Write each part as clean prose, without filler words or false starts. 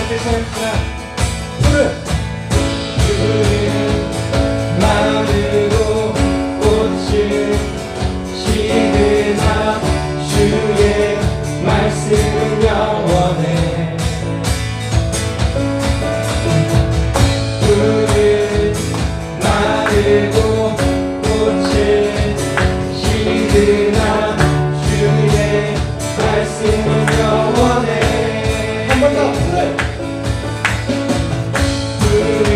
대신합시다. 푸른 마르고 꽃은 시드나 주의 말씀은 영원해. 푸른 마르고 꽃은 시드나 주의 말씀은 영원해. 한 번 더. 푸른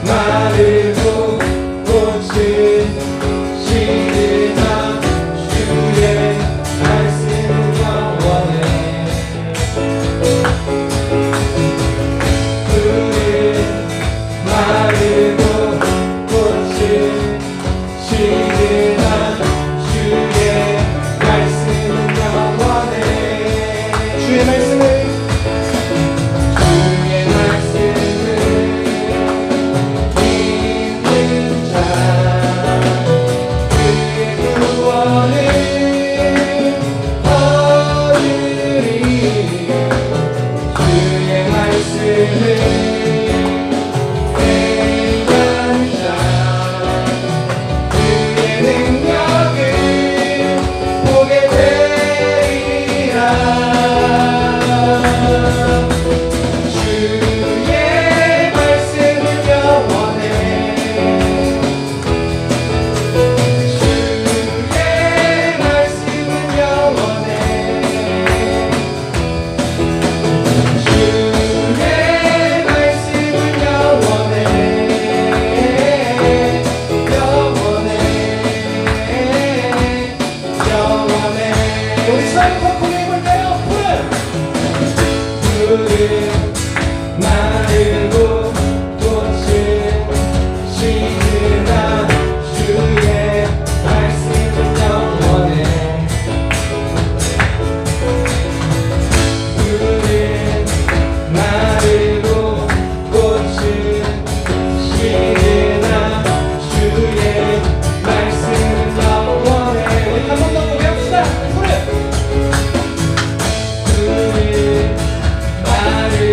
마르고 꽃은 시드나 주의 말씀은 영원해. 푸른 마르고 꽃은 시드나 주의 말씀은 영원해. 주의 말씀을 마르고 꽃은 시드나 주의 말씀은 영원해. 푸른 마르고 꽃은 시드나 주의 말씀은 영원해. 한 번 더 고백합시다. 푸른 마르고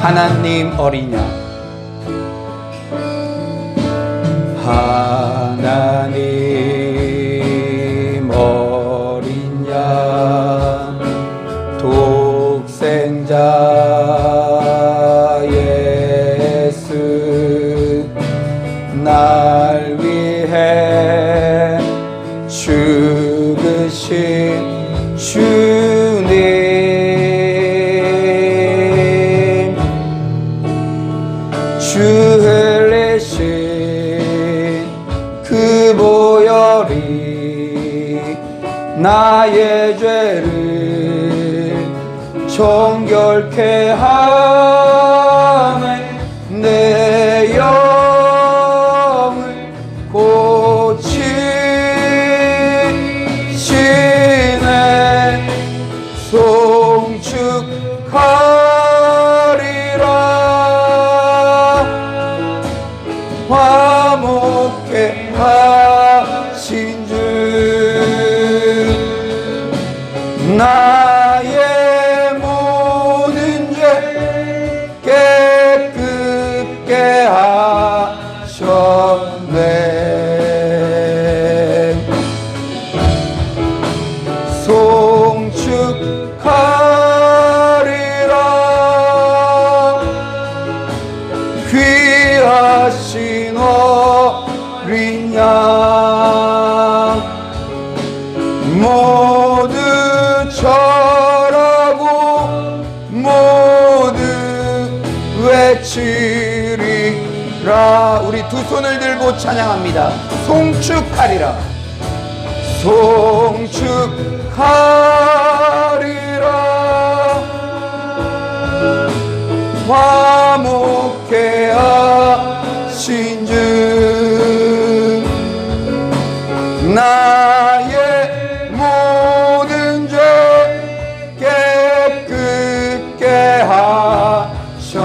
하나님 어린 양, 하나님 어린 양, 독생자 예수, 날 위해 죽으신 주님, 주 흘리신 그 보혈이 나의 죄를 정결케 하네. 내 영을 고치시네. 송축하리라. 화목케 하신 주, 나의 모든 죄 깨끗게 하셨네. 송축하리라. 귀하신 어린 양, 모두 절하고 모두 외치리라. 우리 두 손을 들고 찬양합니다. 송축하리라. 송축하리라. 화목케 하신 주, 나의 모든 죄 깨끗게 하셨네.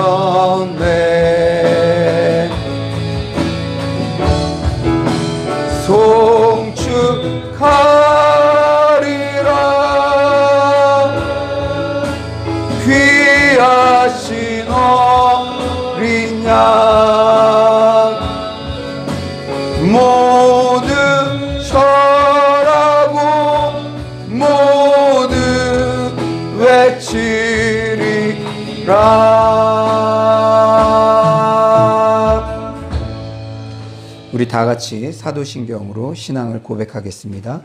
송축하리라. 귀하신 어린 양, 모두 절하고 모두 외치리라. 우리 다 같이 사도신경으로 신앙을 고백하겠습니다.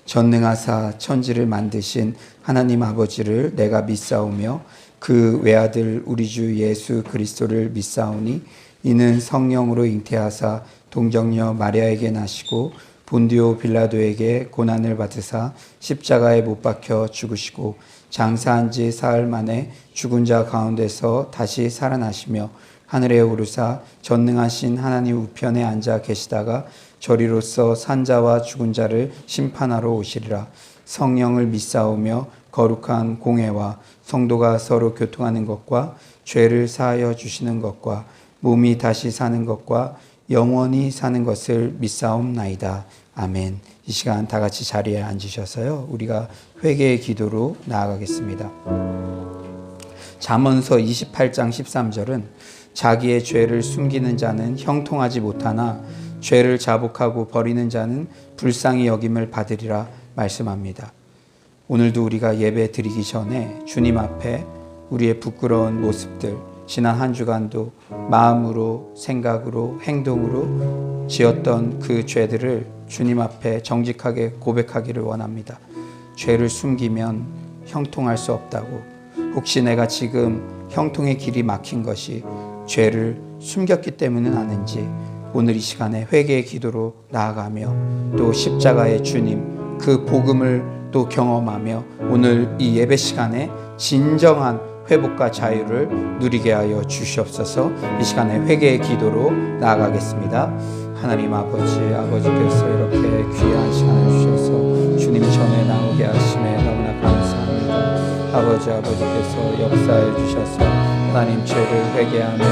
전능하사 천지를 만드신 하나님 아버지를 내가 믿사오며 그 외아들 우리 주 예수 그리스도를 믿사오니 이는 성령으로 잉태하사 동정녀 마리아에게 나시고 본디오 빌라도에게 고난을 받으사 십자가에 못 박혀 죽으시고 장사한 지 사흘 만에 죽은 자 가운데서 다시 살아나시며 하늘에 오르사 전능하신 하나님 우편에 앉아 계시다가 저리로서 산자와 죽은 자를 심판하러 오시리라. 성령을 믿사오며 거룩한 공회와 성도가 서로 교통하는 것과 죄를 사하여 주시는 것과 몸이 다시 사는 것과 영원히 사는 것을 믿사옵나이다. 아멘. 이 시간 다 같이 자리에 앉으셔서요, 우리가 회개의 기도로 나아가겠습니다. 잠언서 28장 13절은 자기의 죄를 숨기는 자는 형통하지 못하나 죄를 자복하고 버리는 자는 불쌍히 여김을 받으리라 말씀합니다. 오늘도 우리가 예배 드리기 전에 주님 앞에 우리의 부끄러운 모습들, 지난 한 주간도 마음으로, 생각으로, 행동으로 지었던 그 죄들을 주님 앞에 정직하게 고백하기를 원합니다. 죄를 숨기면 형통할 수 없다고, 혹시 내가 지금 형통의 길이 막힌 것이 죄를 숨겼기 때문은 아닌지 오늘 이 시간에 회개의 기도로 나아가며 또 십자가의 주님 그 복음을 또 경험하며 오늘 이 예배 시간에 진정한 회복과 자유를 누리게 하여 주시옵소서. 이 시간에 회개의 기도로 나아가겠습니다. 하나님 아버지께서 이렇게 귀한 시간을 주셔서 주님 전에 나오게 하심에 너무나 감사합니다. 아버지께서 역사해 주셔서 하나님 죄를 회개하며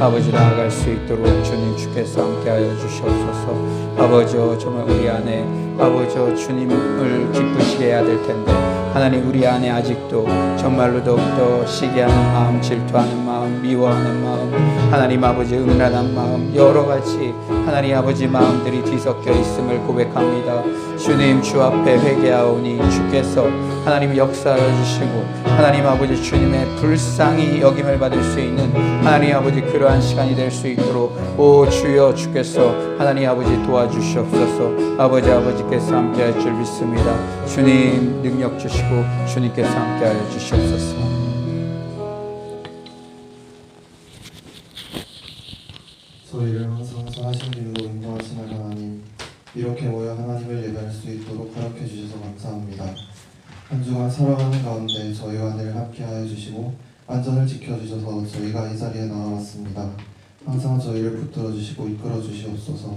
아버지 나아갈 수 있도록 주님 주께서 함께하여 주시옵소서. 아버지 정말 우리 안에 아버지 주님을 기쁘시게 해야 될 텐데 하나님 우리 안에 아직도 정말로 더욱더 시기하는 마음, 질투하는 마음, 미워하는 마음, 하나님 아버지 음란한 마음, 여러 가지 하나님 아버지 마음들이 뒤섞여 있음을 고백합니다. 주님 주 앞에 회개하오니 주께서 하나님 역사하여 주시고 하나님 아버지 주님의 불쌍히 여김을 받을 수 있는 하나님 아버지 그러한 시간이 될 수 있도록 오 주여 주께서 하나님 아버지 도와주시옵소서. 아버지께서 함께할 줄 믿습니다. 주님 능력 주시고 주님께서 함께하여 주시옵소서. 저희를 항상 선하신 길로 인도하시는 하나님, 이렇게 모여 하나님을 예배할 수 있도록 허락해 주셔서 감사합니다. 한 주간 살아가는 가운데 저희와 늘 함께하여 주시고 안전을 지켜주셔서 저희가 이 자리에 나와왔습니다. 항상 저희를 붙들어 주시고 이끌어 주시옵소서.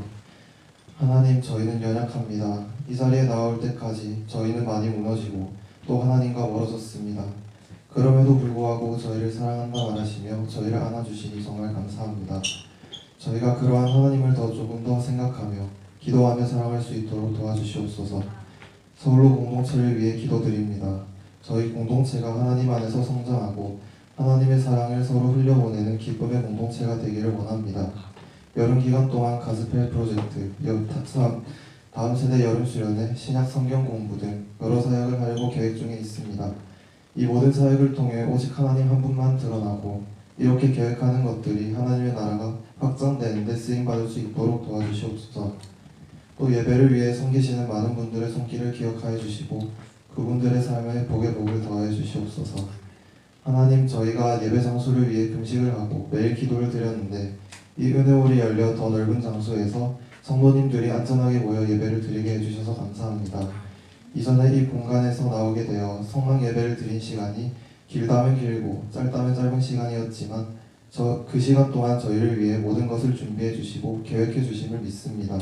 하나님, 저희는 연약합니다. 이 자리에 나올 때까지 저희는 많이 무너지고 또 하나님과 멀어졌습니다. 그럼에도 불구하고 저희를 사랑한다 말하시며 저희를 안아주시니 정말 감사합니다. 저희가 그러한 하나님을 조금 더 생각하며 기도하며 살아갈 수 있도록 도와주시옵소서. 서울로 공동체를 위해 기도드립니다. 저희 공동체가 하나님 안에서 성장하고 하나님의 사랑을 서로 흘려보내는 기쁨의 공동체가 되기를 원합니다. 여름 기간 동안 가스펠 프로젝트, 다음 세대 여름 수련회, 신약 성경 공부 등 여러 사역을 하려고 계획 중에 있습니다. 이 모든 사역을 통해 오직 하나님 한 분만 드러나고 이렇게 계획하는 것들이 하나님의 나라가 확장되는 데 쓰임받을 수 있도록 도와주시옵소서. 또 예배를 위해 섬기시는 많은 분들의 손길을 기억하여 주시고 그분들의 삶에 복의 복을 더하여 주시옵소서. 하나님, 저희가 예배 장소를 위해 금식을 하고 매일 기도를 드렸는데 이 은혜홀이 열려 더 넓은 장소에서 성도님들이 안전하게 모여 예배를 드리게 해주셔서 감사합니다. 이전에 이 공간에서 나오게 되어 성막 예배를 드린 시간이 길다면 길고 짧다면 짧은 시간이었지만 그 시간 동안 저희를 위해 모든 것을 준비해 주시고 계획해 주심을 믿습니다.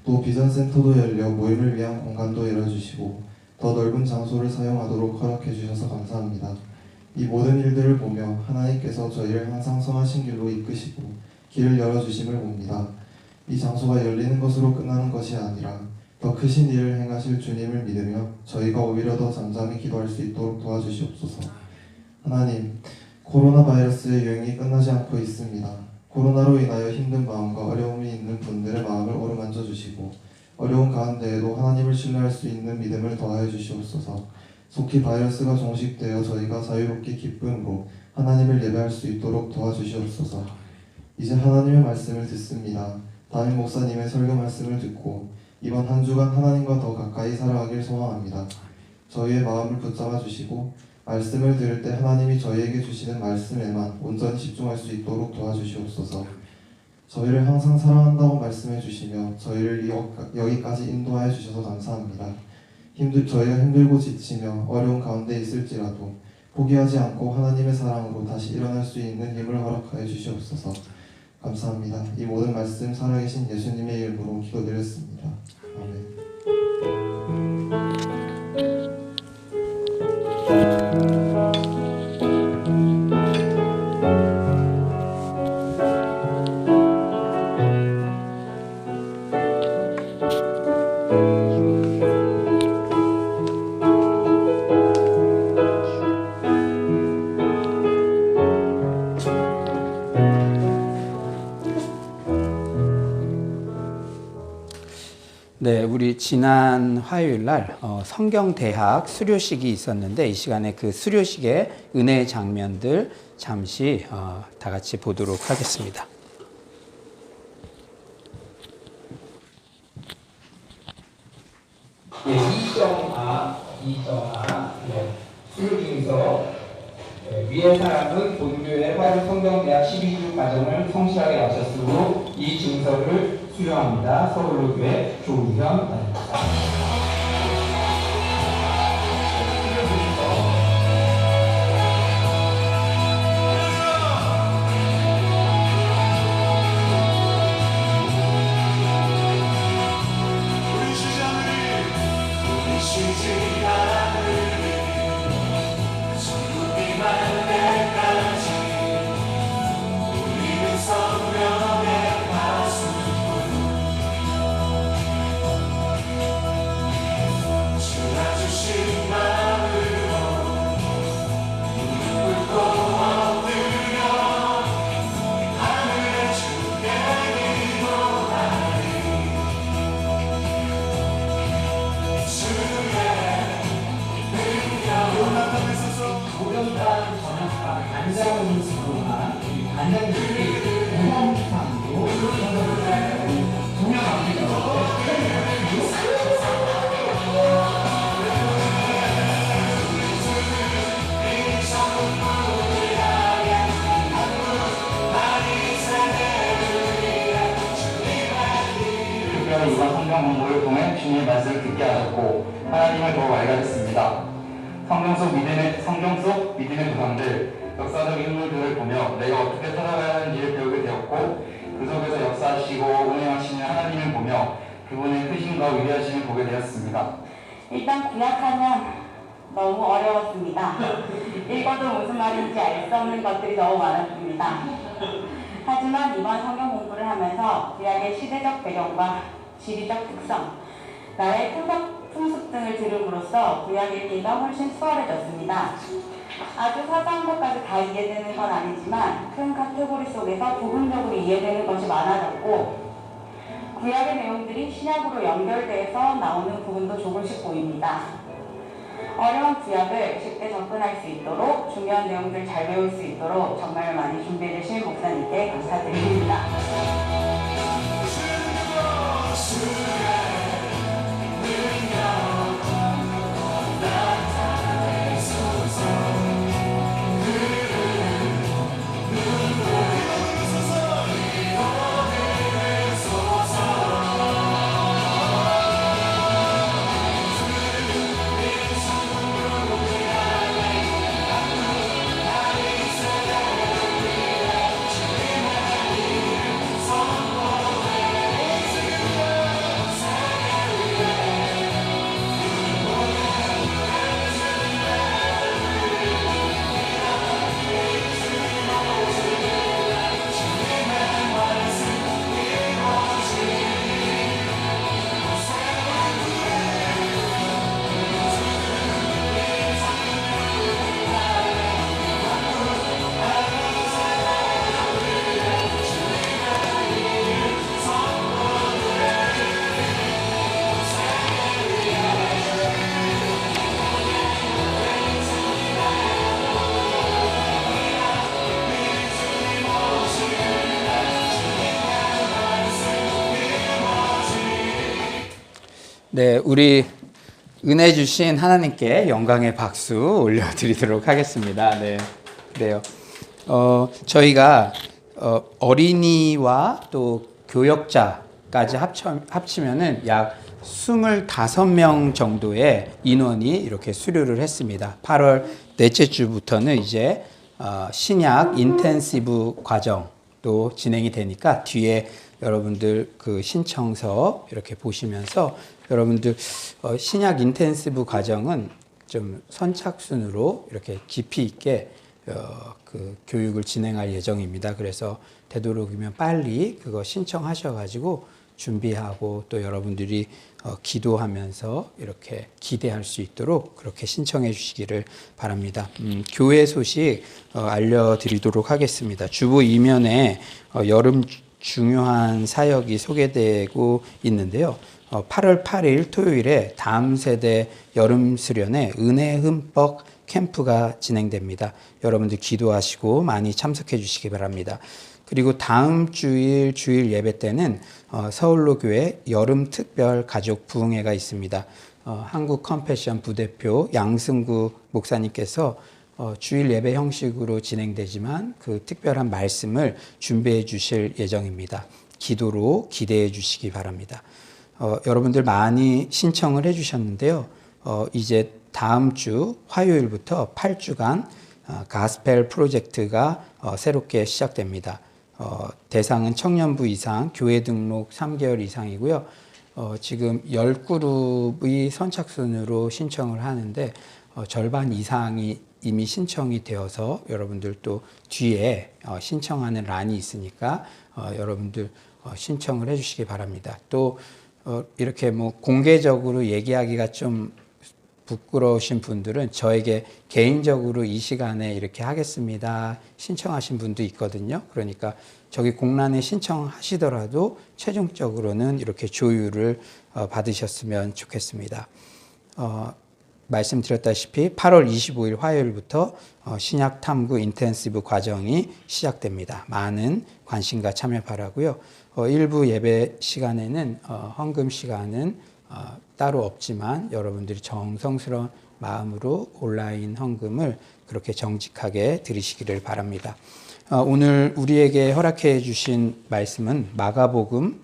또 비전센터도 열려 모임을 위한 공간도 열어주시고 더 넓은 장소를 사용하도록 허락해 주셔서 감사합니다. 이 모든 일들을 보며 하나님께서 저희를 항상 선하신 길로 이끄시고 길을 열어주심을 봅니다. 이 장소가 열리는 것으로 끝나는 것이 아니라 더 크신 일을 행하실 주님을 믿으며 저희가 오히려 더 잠잠히 기도할 수 있도록 도와주시옵소서. 하나님, 코로나 바이러스의 유행이 끝나지 않고 있습니다. 코로나로 인하여 힘든 마음과 어려움이 있는 분들의 마음을 어루만져 주시고 어려운 가운데에도 하나님을 신뢰할 수 있는 믿음을 더하여 주시옵소서. 속히 바이러스가 종식되어 저희가 자유롭게 기쁨으로 하나님을 예배할 수 있도록 도와주시옵소서. 이제 하나님의 말씀을 듣습니다. 담임 목사님의 설교 말씀을 듣고 이번 한 주간 하나님과 더 가까이 살아가길 소망합니다. 저희의 마음을 붙잡아 주시고 말씀을 들을 때 하나님이 저희에게 주시는 말씀에만 온전히 집중할 수 있도록 도와주시옵소서. 저희를 항상 사랑한다고 말씀해 주시며 저희를 여기까지 인도하여 주셔서 감사합니다. 저희가 힘들고 지치며 어려운 가운데 있을지라도 포기하지 않고 하나님의 사랑으로 다시 일어날 수 있는 힘을 허락하여 주시옵소서. 감사합니다. 이 모든 말씀 살아계신 예수님의 이름으로 기도드렸습니다. 아멘. 네, 우리 지난 화요일 날 성경대학 수료식이 있었는데 이 시간에 그 수료식의 은혜의 장면들 잠시 다 같이 보도록 하겠습니다. 네, 2.A 수료 중에서 위의 사람은 본교의 화요 성경대학 12주 과정을 성실하게 마쳤으므로 이 증서를 수료합니다. 서울로교회 조우현 주님의 말씀을 듣게 하셨고 하나님을 더욱 알게 하셨습니다. 성경 속 믿음의 조상들, 역사적 인물들을 보며 내가 어떻게 살아가야 하는지를 배우게 되었고 그 속에서 역사하시고 운행하시는 하나님을 보며 그분의 크심과 위대하심을 보게 되었습니다. 일단 구약하면 너무 어려웠습니다. 읽어도 무슨 말인지 알 수 없는 것들이 너무 많았습니다. 하지만 이번 성경 공부를 하면서 구약의 시대적 배경과 지리적 특성, 나라의 풍습 등을 들음으로써 구약 읽기가 훨씬 수월해졌습니다. 아주 사소한 것까지 다 이해되는 건 아니지만 큰 카테고리 속에서 부분적으로 이해되는 것이 많아졌고 구약의 내용들이 신약으로 연결돼서 나오는 부분도 조금씩 보입니다. 어려운 구약을 쉽게 접근할 수 있도록 중요한 내용들 잘 배울 수 있도록 정말 많이 준비해 주신 목사님께 감사드립니다. 네, 우리 은혜 주신 하나님께 영광의 박수 올려드리도록 하겠습니다. 네, 그래요. 저희가 어린이와 또 교역자까지 합치면은 약 25명 정도의 인원이 이렇게 수료를 했습니다. 8월 넷째 주부터는 이제 신약 인텐시브 과정도 진행이 되니까 뒤에 여러분들 그 신청서 이렇게 보시면서 여러분들 신약 인텐시브 과정은 좀 선착순으로 이렇게 깊이 있게 그 교육을 진행할 예정입니다. 그래서 되도록이면 빨리 그거 신청하셔가지고 준비하고 또 여러분들이 기도하면서 이렇게 기대할 수 있도록 그렇게 신청해 주시기를 바랍니다. 교회 소식 알려드리도록 하겠습니다. 주보 이면에 여름 중요한 사역이 소개되고 있는데요. 8월 8일 토요일에 다음 세대 여름 수련회 은혜 흠뻑 캠프가 진행됩니다. 여러분들 기도하시고 많이 참석해 주시기 바랍니다. 그리고 다음 주일 예배 때는 서울로 교회 여름 특별 가족 부흥회가 있습니다. 한국 컴패션 부대표 양승구 목사님께서 주일 예배 형식으로 진행되지만 그 특별한 말씀을 준비해 주실 예정입니다. 기도로 기대해 주시기 바랍니다. 여러분들 많이 신청을 해 주셨는데요. 이제 다음 주 화요일부터 8주간 가스펠 프로젝트가 새롭게 시작됩니다. 대상은 청년부 이상, 교회 등록 3개월 이상이고요. 지금 10그룹이 선착순으로 신청을 하는데 절반 이상이 이미 신청이 되어서 여러분들 또 뒤에 신청하는 란이 있으니까 여러분들 신청을 해 주시기 바랍니다. 또 이렇게 뭐 공개적으로 얘기하기가 좀 부끄러우신 분들은 저에게 개인적으로 이 시간에 이렇게 하겠습니다 신청하신 분도 있거든요. 그러니까 저기 공란에 신청하시더라도 최종적으로는 이렇게 조율을 받으셨으면 좋겠습니다. 말씀드렸다시피 8월 25일 화요일부터 신약 탐구 인텐시브 과정이 시작됩니다. 많은 관심과 참여 바라고요. 일부 예배 시간에는 헌금 시간은 따로 없지만 여러분들이 정성스러운 마음으로 온라인 헌금을 그렇게 정직하게 드리시기를 바랍니다. 오늘 우리에게 허락해 주신 말씀은 마가복음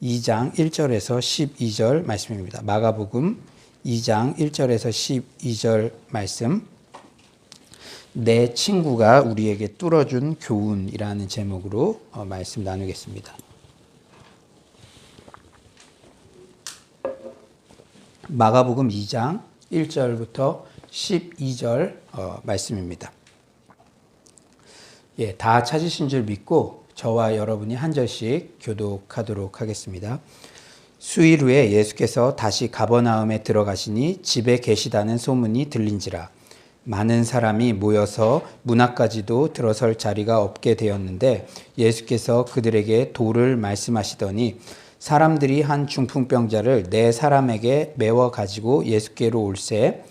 2장 1절에서 12절 말씀입니다. 마가복음 2장 1절에서 12절 말씀. 내 친구가 우리에게 뚫어준 교훈이라는 제목으로 말씀 나누겠습니다. 마가복음 2장 1절부터 12절 말씀입니다. 예, 다 찾으신 줄 믿고 저와 여러분이 한 절씩 교독하도록 하겠습니다. 수일 후에 예수께서 다시 가버나움에 들어가시니 집에 계시다는 소문이 들린지라 많은 사람이 모여서 문 앞까지도 들어설 자리가 없게 되었는데 예수께서 그들에게 도를 말씀하시더니 사람들이 한 중풍병자를 네 사람에게 메워 가지고 예수께로 올세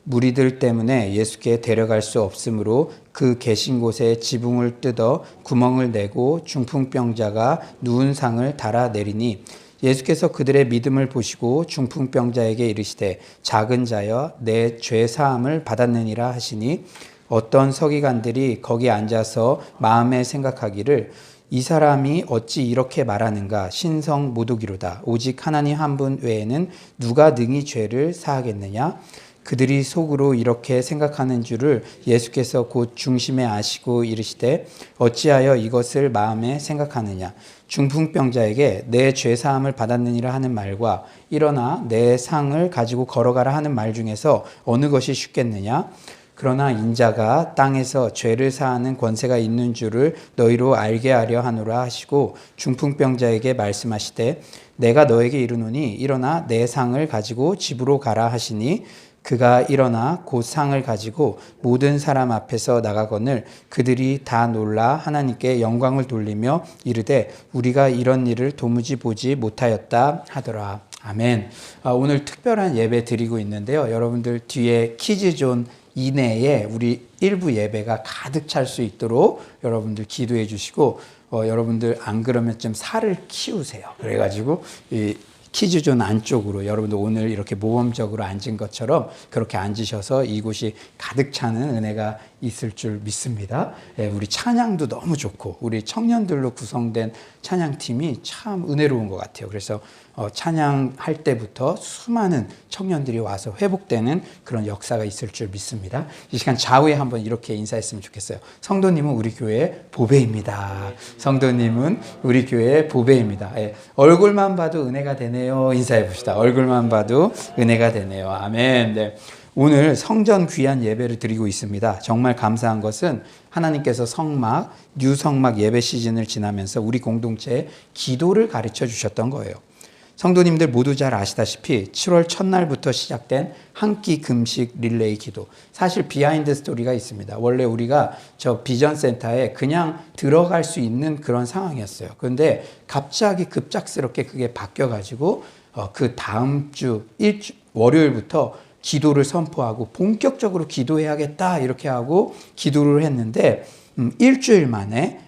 무리들 때문에 예수께 데려갈 수 없으므로 그 계신 곳에 지붕을 뜯어 구멍을 내고 중풍병자가 누운 상을 달아내리니 예수께서 그들의 믿음을 보시고 중풍병자에게 이르시되 작은 자여 내 죄 사함을 받았느니라 하시니 어떤 서기관들이 거기 앉아서 마음에 생각하기를 이 사람이 어찌 이렇게 말하는가 신성 모독이로다 오직 하나님 한 분 외에는 누가 능히 죄를 사하겠느냐 그들이 속으로 이렇게 생각하는 줄을 예수께서 곧 중심에 아시고 이르시되 어찌하여 이것을 마음에 생각하느냐 중풍병자에게 내 죄사함을 받았느니라 하는 말과 일어나 내 상을 가지고 걸어가라 하는 말 중에서 어느 것이 쉽겠느냐 그러나 인자가 땅에서 죄를 사하는 권세가 있는 줄을 너희로 알게 하려 하노라 하시고 중풍병자에게 말씀하시되 내가 너에게 이르노니 일어나 내 상을 가지고 집으로 가라 하시니 그가 일어나 곧 상을 가지고 모든 사람 앞에서 나가거늘 그들이 다 놀라 하나님께 영광을 돌리며 이르되 우리가 이런 일을 도무지 보지 못하였다 하더라. 아멘. 오늘 특별한 예배 드리고 있는데요. 여러분들 뒤에 키즈존 이내에 우리 일부 예배가 가득 찰 수 있도록 여러분들 기도해 주시고 여러분들 안 그러면 좀 살을 키우세요. 그래가지고 이 키즈존 안쪽으로 여러분들 오늘 이렇게 모범적으로 앉은 것처럼 그렇게 앉으셔서 이곳이 가득 차는 은혜가 있을 줄 믿습니다. 우리 찬양도 너무 좋고 우리 청년들로 구성된 찬양팀이 참 은혜로운 것 같아요. 그래서 찬양할 때부터 수많은 청년들이 와서 회복되는 그런 역사가 있을 줄 믿습니다. 이 시간 좌우에 한번 이렇게 인사했으면 좋겠어요. 성도님은 우리 교회 보배입니다. 성도님은 우리 교회 보배입니다. 얼굴만 봐도 은혜가 되네요. 인사해 봅시다. 얼굴만 봐도 은혜가 되네요. 아멘. 네. 오늘 성전 귀한 예배를 드리고 있습니다. 정말 감사한 것은 하나님께서 성막, 뉴 성막 예배 시즌을 지나면서 우리 공동체에 기도를 가르쳐 주셨던 거예요. 성도님들 모두 잘 아시다시피 7월 첫날부터 시작된 한 끼 금식 릴레이 기도. 사실 비하인드 스토리가 있습니다. 원래 우리가 저 비전센터에 그냥 들어갈 수 있는 그런 상황이었어요. 그런데 갑자기 급작스럽게 그게 바뀌어가지고 그 다음 주 월요일부터 기도를 선포하고 본격적으로 기도해야겠다 이렇게 하고 기도를 했는데 일주일 만에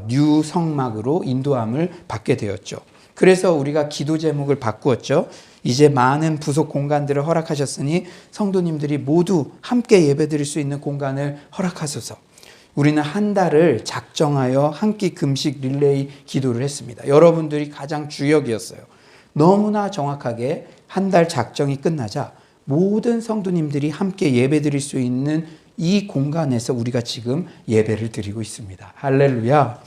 뉴 성막으로 인도함을 받게 되었죠. 그래서 우리가 기도 제목을 바꾸었죠. 이제 많은 부속 공간들을 허락하셨으니 성도님들이 모두 함께 예배드릴 수 있는 공간을 허락하소서. 우리는 한 달을 작정하여 한 끼 금식 릴레이 기도를 했습니다. 여러분들이 가장 주역이었어요. 너무나 정확하게 한 달 작정이 끝나자 모든 성도님들이 함께 예배드릴 수 있는 이 공간에서 우리가 지금 예배를 드리고 있습니다. 할렐루야.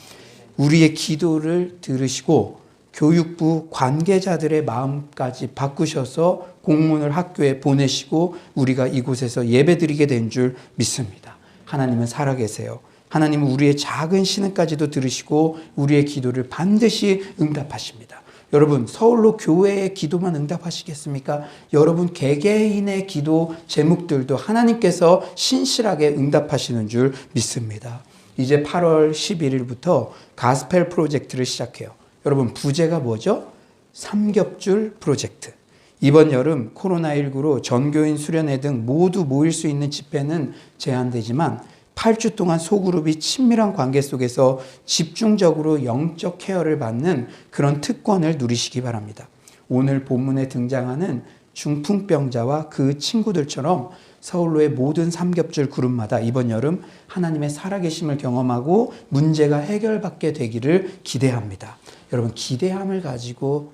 우리의 기도를 들으시고 교육부 관계자들의 마음까지 바꾸셔서 공문을 학교에 보내시고 우리가 이곳에서 예배드리게 된 줄 믿습니다. 하나님은 살아계세요. 하나님은 우리의 작은 신음까지도 들으시고 우리의 기도를 반드시 응답하십니다. 여러분, 서울로 교회의 기도만 응답하시겠습니까? 여러분 개개인의 기도 제목들도 하나님께서 신실하게 응답하시는 줄 믿습니다. 이제 8월 11일부터 가스펠 프로젝트를 시작해요. 여러분, 부제가 뭐죠? 삼겹줄 프로젝트. 이번 여름 코로나19로 전교인 수련회 등 모두 모일 수 있는 집회는 제한되지만 8주 동안 소그룹이 친밀한 관계 속에서 집중적으로 영적 케어를 받는 그런 특권을 누리시기 바랍니다. 오늘 본문에 등장하는 중풍병자와 그 친구들처럼 서울로의 모든 삼겹줄 그룹마다 이번 여름 하나님의 살아계심을 경험하고 문제가 해결받게 되기를 기대합니다. 여러분, 기대함을 가지고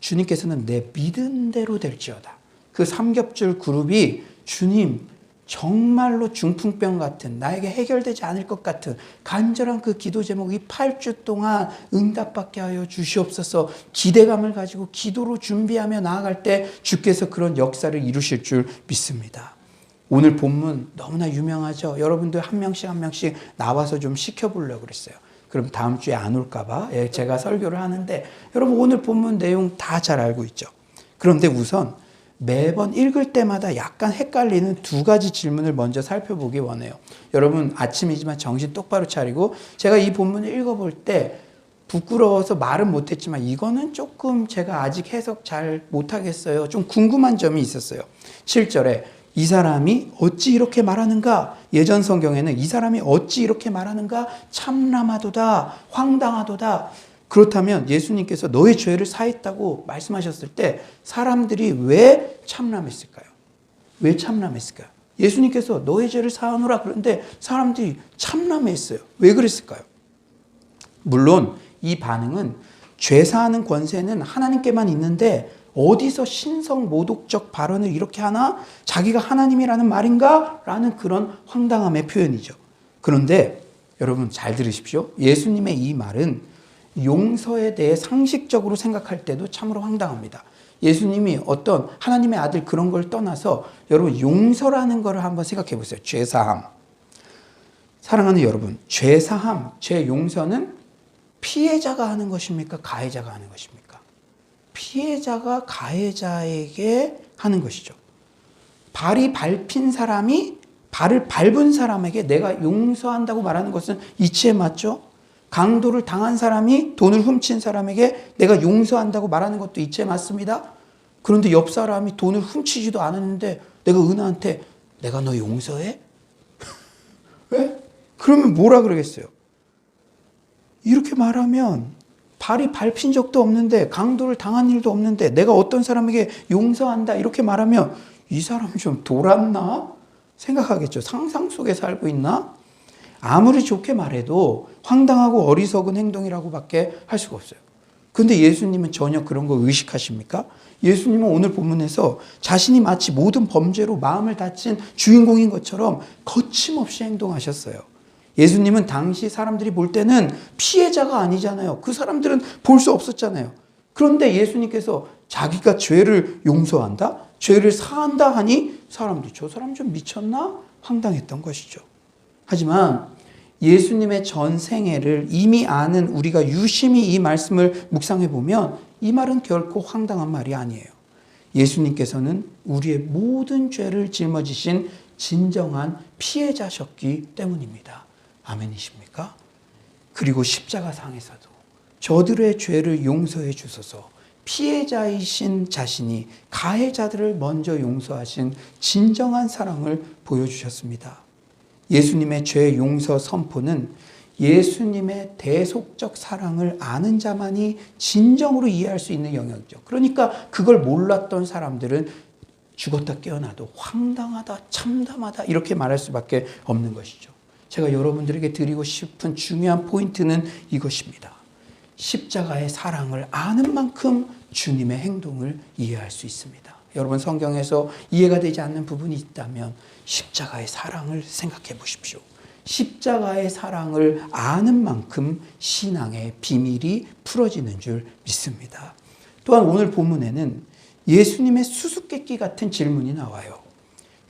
주님께서는 내 믿은 대로 될지어다. 그 삼겹줄 그룹이 주님 정말로 중풍병 같은 나에게 해결되지 않을 것 같은 간절한 그 기도 제목이 8주 동안 응답받게 하여 주시옵소서 기대감을 가지고 기도로 준비하며 나아갈 때 주께서 그런 역사를 이루실 줄 믿습니다. 오늘 본문 너무나 유명하죠. 여러분들 한 명씩 나와서 좀 시켜보려고 그랬어요. 그럼 다음 주에 안 올까 봐 제가 설교를 하는데 여러분 오늘 본문 내용 다 잘 알고 있죠. 그런데 우선 매번 읽을 때마다 약간 헷갈리는 두 가지 질문을 먼저 살펴보기 원해요. 여러분 아침이지만 정신 똑바로 차리고 제가 이 본문을 읽어볼 때 부끄러워서 말은 못했지만 이거는 조금 제가 아직 해석 잘 못하겠어요. 좀 궁금한 점이 있었어요. 7절에 이 사람이 어찌 이렇게 말하는가? 예전 성경에는 이 사람이 어찌 이렇게 말하는가? 참람하도다, 황당하도다. 그렇다면 예수님께서 너의 죄를 사했다고 말씀하셨을 때 사람들이 왜 참람했을까요? 왜 참람했을까요? 예수님께서 너의 죄를 사하노라 그런데 사람들이 참람했어요. 왜 그랬을까요? 물론 이 반응은 죄 사하는 권세는 하나님께만 있는데 어디서 신성 모독적 발언을 이렇게 하나? 자기가 하나님이라는 말인가? 라는 그런 황당함의 표현이죠. 그런데 여러분 잘 들으십시오. 예수님의 이 말은 용서에 대해 상식적으로 생각할 때도 참으로 황당합니다. 예수님이 어떤 하나님의 아들 그런 걸 떠나서 여러분 용서라는 걸 한번 생각해 보세요. 죄사함. 사랑하는 여러분, 죄사함, 죄 용서는 피해자가 하는 것입니까? 가해자가 하는 것입니까? 피해자가 가해자에게 하는 것이죠. 발이 밟힌 사람이 발을 밟은 사람에게 내가 용서한다고 말하는 것은 이치에 맞죠? 강도를 당한 사람이 돈을 훔친 사람에게 내가 용서한다고 말하는 것도 이치에 맞습니다. 그런데 옆 사람이 돈을 훔치지도 않았는데 내가 은하한테 내가 너 용서해? 왜? 그러면 뭐라 그러겠어요? 이렇게 말하면 발이 밟힌 적도 없는데 강도를 당한 일도 없는데 내가 어떤 사람에게 용서한다 이렇게 말하면 이 사람 좀 돌았나? 생각하겠죠. 상상 속에 살고 있나? 아무리 좋게 말해도 황당하고 어리석은 행동이라고밖에 할 수가 없어요. 그런데 예수님은 전혀 그런 거 의식하십니까? 예수님은 오늘 본문에서 자신이 마치 모든 범죄로 마음을 다친 주인공인 것처럼 거침없이 행동하셨어요. 예수님은 당시 사람들이 볼 때는 피해자가 아니잖아요. 그 사람들은 볼 수 없었잖아요. 그런데 예수님께서 자기가 죄를 용서한다? 죄를 사한다 하니 사람들이 저 사람 좀 미쳤나? 황당했던 것이죠. 하지만 예수님의 전 생애를 이미 아는 우리가 유심히 이 말씀을 묵상해 보면 이 말은 결코 황당한 말이 아니에요. 예수님께서는 우리의 모든 죄를 짊어지신 진정한 피해자셨기 때문입니다. 아멘이십니까? 그리고 십자가상에서도 저들의 죄를 용서해 주소서 피해자이신 자신이 가해자들을 먼저 용서하신 진정한 사랑을 보여주셨습니다. 예수님의 죄 용서 선포는 예수님의 대속적 사랑을 아는 자만이 진정으로 이해할 수 있는 영역이죠. 그러니까 그걸 몰랐던 사람들은 죽었다 깨어나도 황당하다, 참담하다 이렇게 말할 수밖에 없는 것이죠. 제가 여러분들에게 드리고 싶은 중요한 포인트는 이것입니다. 십자가의 사랑을 아는 만큼 주님의 행동을 이해할 수 있습니다. 여러분 성경에서 이해가 되지 않는 부분이 있다면 십자가의 사랑을 생각해 보십시오. 십자가의 사랑을 아는 만큼 신앙의 비밀이 풀어지는 줄 믿습니다. 또한 오늘 본문에는 예수님의 수수께끼 같은 질문이 나와요.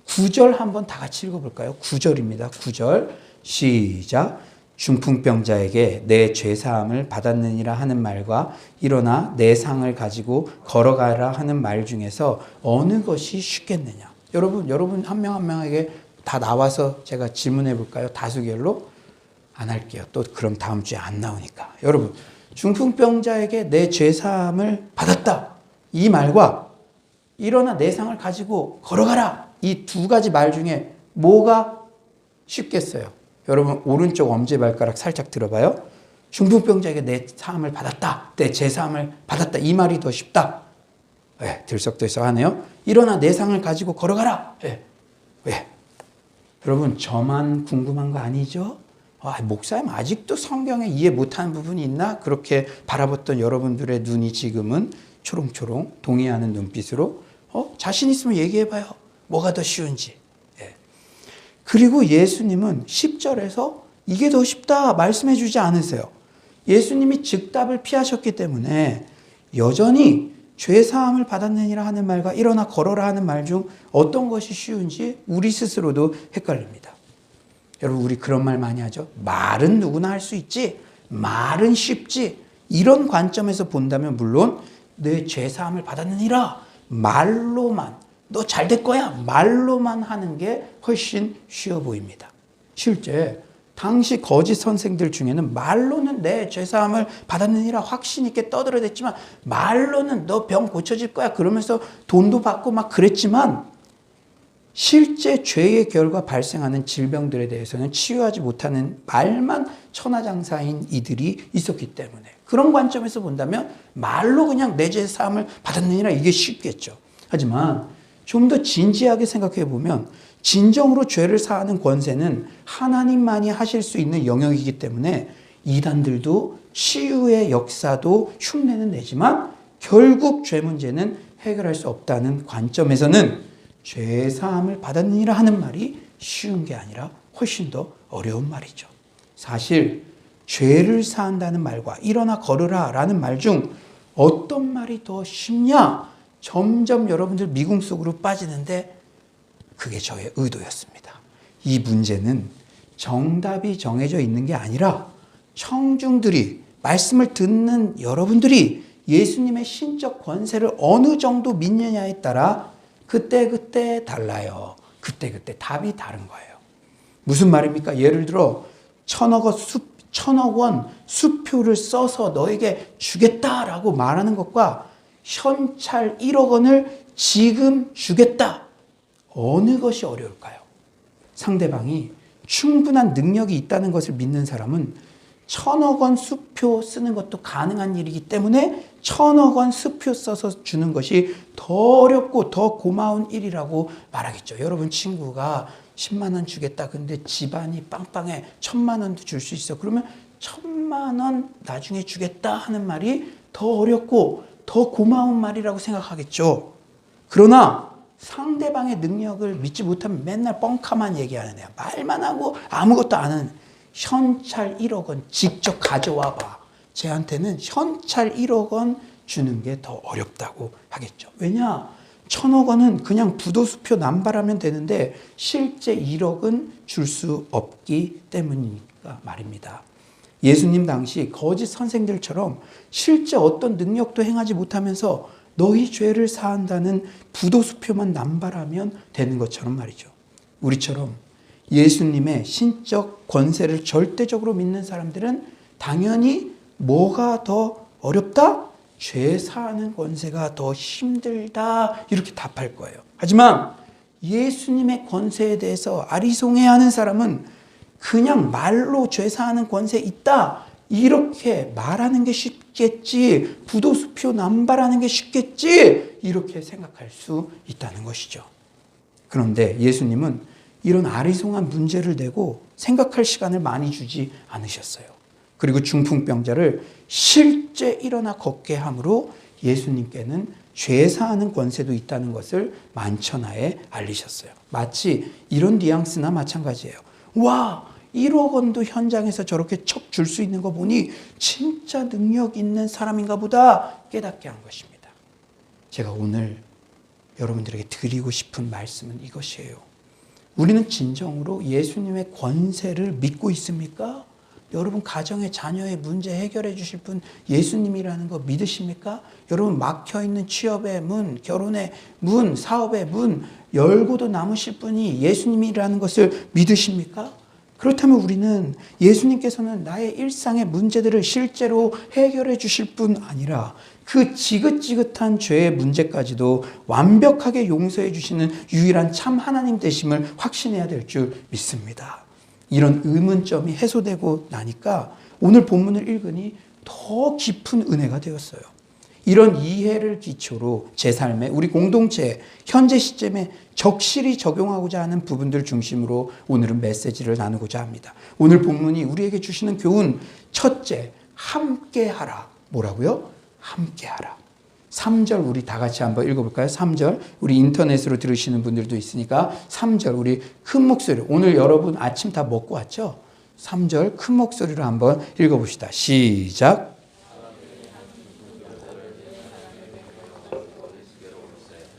9절 한번 다 같이 읽어볼까요? 9절입니다. 9절 시작. 중풍병자에게 내 죄사함을 받았느니라 하는 말과 일어나 내 상을 가지고 걸어가라 하는 말 중에서 어느 것이 쉽겠느냐? 여러분 한 명 한 명에게 다 나와서 제가 질문해 볼까요? 다수결로? 안 할게요. 또 그럼 다음 주에 안 나오니까. 여러분, 중풍병자에게 내 죄사함을 받았다. 이 말과 일어나 내 상을 가지고 걸어가라. 이 두 가지 말 중에 뭐가 쉽겠어요? 여러분 오른쪽 엄지발가락 살짝 들어봐요. 중풍병자에게 내 사함을 받았다. 내 죄사함을 받았다. 이 말이 더 쉽다. 네, 들썩들썩하네요. 일어나 내 상을 가지고 걸어가라. 네. 왜? 여러분 저만 궁금한 거 아니죠? 목사님 아직도 성경에 이해 못하는 부분이 있나? 그렇게 바라봤던 여러분들의 눈이 지금은 초롱초롱 동의하는 눈빛으로 자신 있으면 얘기해봐요. 뭐가 더 쉬운지. 예. 그리고 예수님은 10절에서 이게 더 쉽다 말씀해 주지 않으세요. 예수님이 즉답을 피하셨기 때문에 여전히 죄사함을 받았느니라 하는 말과 일어나 걸어라 하는 말 중 어떤 것이 쉬운지 우리 스스로도 헷갈립니다. 여러분, 우리 그런 말 많이 하죠. 말은 누구나 할 수 있지, 말은 쉽지. 이런 관점에서 본다면 물론 내 죄사함을 받았느니라 말로만, 너 잘 될 거야 말로만 하는 게 훨씬 쉬워 보입니다. 실제 당시 거짓 선생들 중에는 말로는 내 죄사함을 받았느니라 확신 있게 떠들어댔지만, 말로는 너 병 고쳐질 거야 그러면서 돈도 받고 막 그랬지만, 실제 죄의 결과 발생하는 질병들에 대해서는 치유하지 못하는 말만 천하장사인 이들이 있었기 때문에, 그런 관점에서 본다면 말로 그냥 내 죄사함을 받았느니라 이게 쉽겠죠. 하지만 좀 더 진지하게 생각해 보면 진정으로 죄를 사하는 권세는 하나님만이 하실 수 있는 영역이기 때문에 이단들도 치유의 역사도 흉내는 내지만 결국 죄 문제는 해결할 수 없다는 관점에서는 죄 사함을 받았느니라 하는 말이 쉬운 게 아니라 훨씬 더 어려운 말이죠. 사실 죄를 사한다는 말과 일어나 걸으라 라는 말 중 어떤 말이 더 쉽냐? 점점 여러분들 미궁 속으로 빠지는데 그게 저의 의도였습니다. 이 문제는 정답이 정해져 있는 게 아니라 청중들이, 말씀을 듣는 여러분들이 예수님의 신적 권세를 어느 정도 믿느냐에 따라 그때그때 달라요. 그때그때 답이 다른 거예요. 무슨 말입니까? 예를 들어 1,000억 원 수표를 써서 너에게 주겠다라고 말하는 것과 현찰 1억 원을 지금 주겠다. 어느 것이 어려울까요? 상대방이 충분한 능력이 있다는 것을 믿는 사람은 1,000억 원 수표 쓰는 것도 가능한 일이기 때문에 1,000억 원 수표 써서 주는 것이 더 어렵고 더 고마운 일이라고 말하겠죠. 여러분, 친구가 10만 원 주겠다. 근데 집안이 빵빵해. 1,000만 원도 줄 수 있어. 그러면 1,000만 원 나중에 주겠다 하는 말이 더 어렵고 더 고마운 말이라고 생각하겠죠. 그러나 상대방의 능력을 믿지 못하면 맨날 뻥카만 얘기하는 애야. 말만 하고 아무것도 안 하는, 현찰 1억 원 직접 가져와 봐. 쟤한테는 현찰 1억 원 주는 게 더 어렵다고 하겠죠. 왜냐? 1,000억 원은 그냥 부도수표 남발하면 되는데 실제 1억은 줄 수 없기 때문이니까 말입니다. 예수님 당시 거짓 선생들처럼 실제 어떤 능력도 행하지 못하면서 너희 죄를 사한다는 부도수표만 남발하면 되는 것처럼 말이죠. 우리처럼 예수님의 신적 권세를 절대적으로 믿는 사람들은 당연히 뭐가 더 어렵다? 죄 사하는 권세가 더 힘들다 이렇게 답할 거예요. 하지만 예수님의 권세에 대해서 아리송해하는 사람은 그냥 말로 죄 사하는 권세 있다 이렇게 말하는 게 쉽겠지, 부도수표 남발하는 게 쉽겠지 이렇게 생각할 수 있다는 것이죠. 그런데 예수님은 이런 아리송한 문제를 내고 생각할 시간을 많이 주지 않으셨어요. 그리고 중풍병자를 실제 일어나 걷게 함으로 예수님께는 죄 사하는 권세도 있다는 것을 만천하에 알리셨어요. 마치 이런 뉘앙스나 마찬가지예요. 와, 1억 원도 현장에서 저렇게 척 줄 수 있는 거 보니 진짜 능력 있는 사람인가 보다 깨닫게 한 것입니다. 제가 오늘 여러분들에게 드리고 싶은 말씀은 이것이에요. 우리는 진정으로 예수님의 권세를 믿고 있습니까? 여러분 가정의 자녀의 문제 해결해 주실 분 예수님이라는 거 믿으십니까? 여러분 막혀있는 취업의 문, 결혼의 문, 사업의 문 열고도 남으실 분이 예수님이라는 것을 믿으십니까? 그렇다면 우리는 예수님께서는 나의 일상의 문제들을 실제로 해결해 주실 뿐 아니라 그 지긋지긋한 죄의 문제까지도 완벽하게 용서해 주시는 유일한 참 하나님 되심을 확신해야 될 줄 믿습니다. 이런 의문점이 해소되고 나니까 오늘 본문을 읽으니 더 깊은 은혜가 되었어요. 이런 이해를 기초로 제 삶에, 우리 공동체에 현재 시점에 적실히 적용하고자 하는 부분들 중심으로 오늘은 메시지를 나누고자 합니다. 오늘 본문이 우리에게 주시는 교훈, 첫째, 함께하라. 뭐라고요? 함께하라. 3절 우리 다 같이 한번 읽어볼까요? 3절 우리 인터넷으로 들으시는 분들도 있으니까 3절 우리 큰 목소리로 오늘 여러분 아침 다 먹고 왔죠? 3절 큰 목소리로 한번 읽어봅시다. 시작.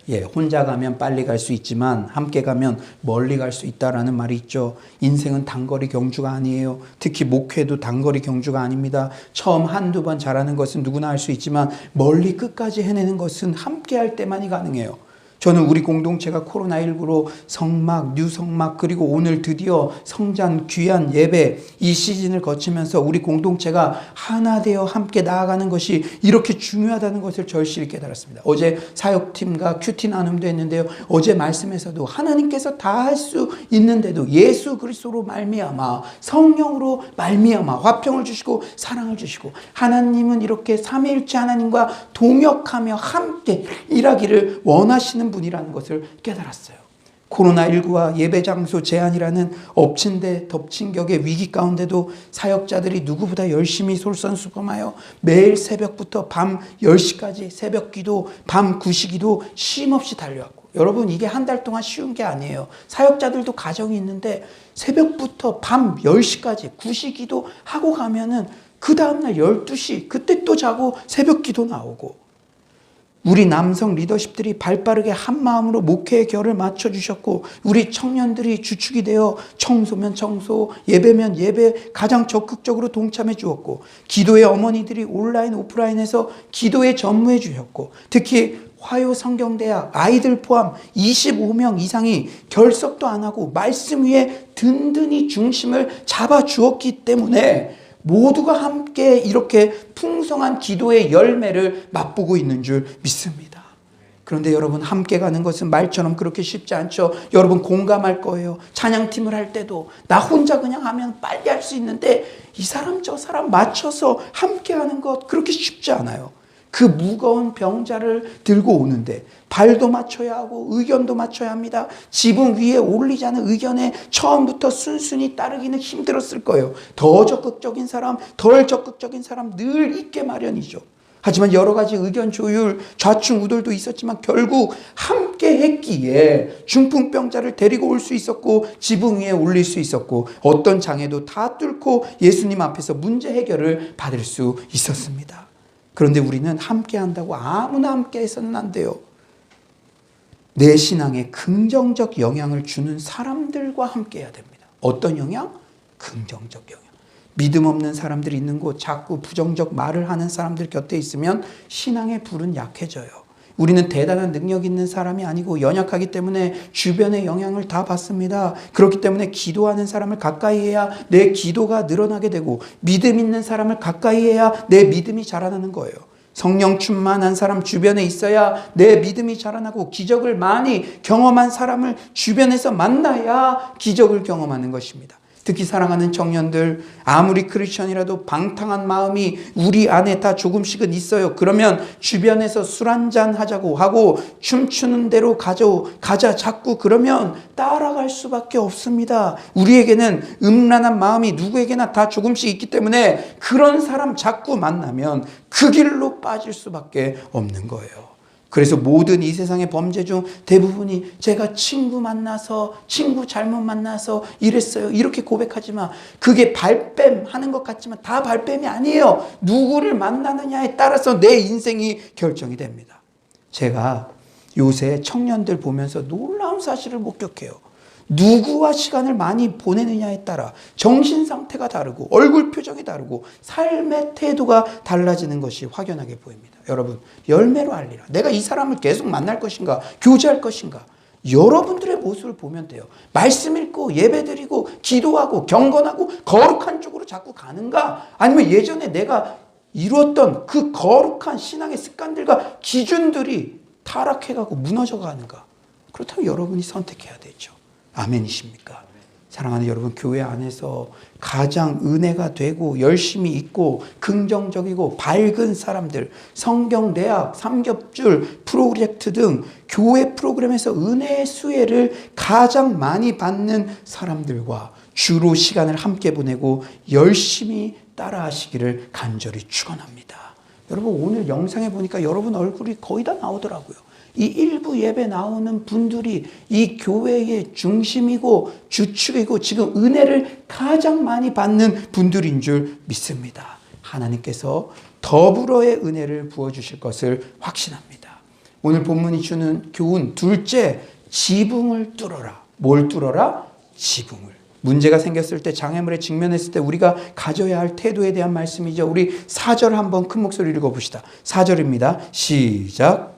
예, 혼자 가면 빨리 갈 수 있지만 함께 가면 멀리 갈 수 있다라는 말이 있죠. 인생은 단거리 경주가 아니에요. 특히 목회도 단거리 경주가 아닙니다. 처음 한두 번 잘하는 것은 누구나 할 수 있지만 멀리 끝까지 해내는 것은 함께 할 때만이 가능해요. 저는 우리 공동체가 코로나19로 성막, 뉴성막 그리고 오늘 드디어 성장 귀한 예배 이 시즌을 거치면서 우리 공동체가 하나 되어 함께 나아가는 것이 이렇게 중요하다는 것을 절실히 깨달았습니다. 어제 사역팀과 큐티 나눔도 했는데요. 어제 말씀에서도 하나님께서 다 할 수 있는데도 예수 그리스도로 말미암아 성령으로 말미암아 화평을 주시고 사랑을 주시고 하나님은 이렇게 삼위일체 하나님과 동역하며 함께 일하기를 원하시는 분이라는 것을 깨달았어요. 코로나19와 예배 장소 제한이라는 엎친 데 덮친 격의 위기 가운데도 사역자들이 누구보다 열심히 솔선수범하여 매일 새벽부터 밤 10시까지 새벽 기도, 밤 9시 기도 쉼없이 달려왔고 여러분 이게 한 달 동안 쉬운 게 아니에요. 사역자들도 가정이 있는데 새벽부터 밤 10시까지 9시 기도 하고 가면은 그 다음날 12시 그때 또 자고 새벽 기도 나오고 우리 남성 리더십들이 발빠르게 한 마음으로 목회의 결을 맞춰주셨고 우리 청년들이 주축이 되어 청소면 청소, 예배면 예배 가장 적극적으로 동참해 주었고 기도의 어머니들이 온라인 오프라인에서 기도에 전무해 주셨고 특히 화요 성경대학 아이들 포함 25명 이상이 결석도 안 하고 말씀 위에 든든히 중심을 잡아 주었기 때문에 모두가 함께 이렇게 풍성한 기도의 열매를 맛보고 있는 줄 믿습니다. 그런데 여러분 함께 가는 것은 말처럼 그렇게 쉽지 않죠. 여러분 공감할 거예요. 찬양팀을 할 때도 나 혼자 그냥 하면 빨리 할 수 있는데 이 사람 저 사람 맞춰서 함께 하는 것 그렇게 쉽지 않아요. 그 무거운 병자를 들고 오는데 발도 맞춰야 하고 의견도 맞춰야 합니다. 지붕 위에 올리자는 의견에 처음부터 순순히 따르기는 힘들었을 거예요. 더 적극적인 사람, 덜 적극적인 사람 늘 있게 마련이죠. 하지만 여러 가지 의견 조율, 좌충우돌도 있었지만 결국 함께 했기에 중풍병자를 데리고 올 수 있었고 지붕 위에 올릴 수 있었고 어떤 장애도 다 뚫고 예수님 앞에서 문제 해결을 받을 수 있었습니다. 그런데 우리는 함께 한다고 아무나 함께 해서는 안 돼요. 내 신앙에 긍정적 영향을 주는 사람들과 함께 해야 됩니다. 어떤 영향? 긍정적 영향. 믿음 없는 사람들이 있는 곳 자꾸 부정적 말을 하는 사람들 곁에 있으면 신앙의 불은 약해져요. 우리는 대단한 능력 있는 사람이 아니고 연약하기 때문에 주변의 영향을 다 받습니다. 그렇기 때문에 기도하는 사람을 가까이 해야 내 기도가 늘어나게 되고 믿음 있는 사람을 가까이 해야 내 믿음이 자라나는 거예요. 성령 충만한 사람 주변에 있어야 내 믿음이 자라나고 기적을 많이 경험한 사람을 주변에서 만나야 기적을 경험하는 것입니다. 특히 사랑하는 청년들 아무리 크리스천이라도 방탕한 마음이 우리 안에 다 조금씩은 있어요. 그러면 주변에서 술 한잔 하자고 하고 춤추는 대로 가자 자꾸 그러면 따라갈 수밖에 없습니다. 우리에게는 음란한 마음이 누구에게나 다 조금씩 있기 때문에 그런 사람 자꾸 만나면 그 길로 빠질 수밖에 없는 거예요. 그래서 모든 이 세상의 범죄 중 대부분이 제가 친구 잘못 만나서 이랬어요. 이렇게 고백하지만 그게 발뺌하는 것 같지만 다 발뺌이 아니에요. 누구를 만나느냐에 따라서 내 인생이 결정이 됩니다. 제가 요새 청년들 보면서 놀라운 사실을 목격해요. 누구와 시간을 많이 보내느냐에 따라 정신 상태가 다르고 얼굴 표정이 다르고 삶의 태도가 달라지는 것이 확연하게 보입니다. 여러분 열매로 알리라. 내가 이 사람을 계속 만날 것인가 교제할 것인가 여러분들의 모습을 보면 돼요. 말씀 읽고 예배드리고 기도하고 경건하고 거룩한 쪽으로 자꾸 가는가 아니면 예전에 내가 이루었던 그 거룩한 신앙의 습관들과 기준들이 타락해가고 무너져가는가. 그렇다면 여러분이 선택해야 되죠. 아멘이십니까? 사랑하는 여러분, 교회 안에서 가장 은혜가 되고 열심히 있고 긍정적이고 밝은 사람들, 성경 대학, 삼겹줄 프로젝트 등 교회 프로그램에서 은혜의 수혜를 가장 많이 받는 사람들과 주로 시간을 함께 보내고 열심히 따라하시기를 간절히 축원합니다. 여러분 오늘 영상에 보니까 여러분 얼굴이 거의 다 나오더라고요. 이 일부 예배 나오는 분들이 이 교회의 중심이고 주축이고 지금 은혜를 가장 많이 받는 분들인 줄 믿습니다. 하나님께서 더불어의 은혜를 부어주실 것을 확신합니다. 오늘 본문이 주는 교훈 둘째, 지붕을 뚫어라. 뭘 뚫어라? 지붕을. 문제가 생겼을 때, 장애물에 직면했을 때 우리가 가져야 할 태도에 대한 말씀이죠. 우리 4절 한번 큰 목소리로 읽어봅시다. 4절입니다. 시작.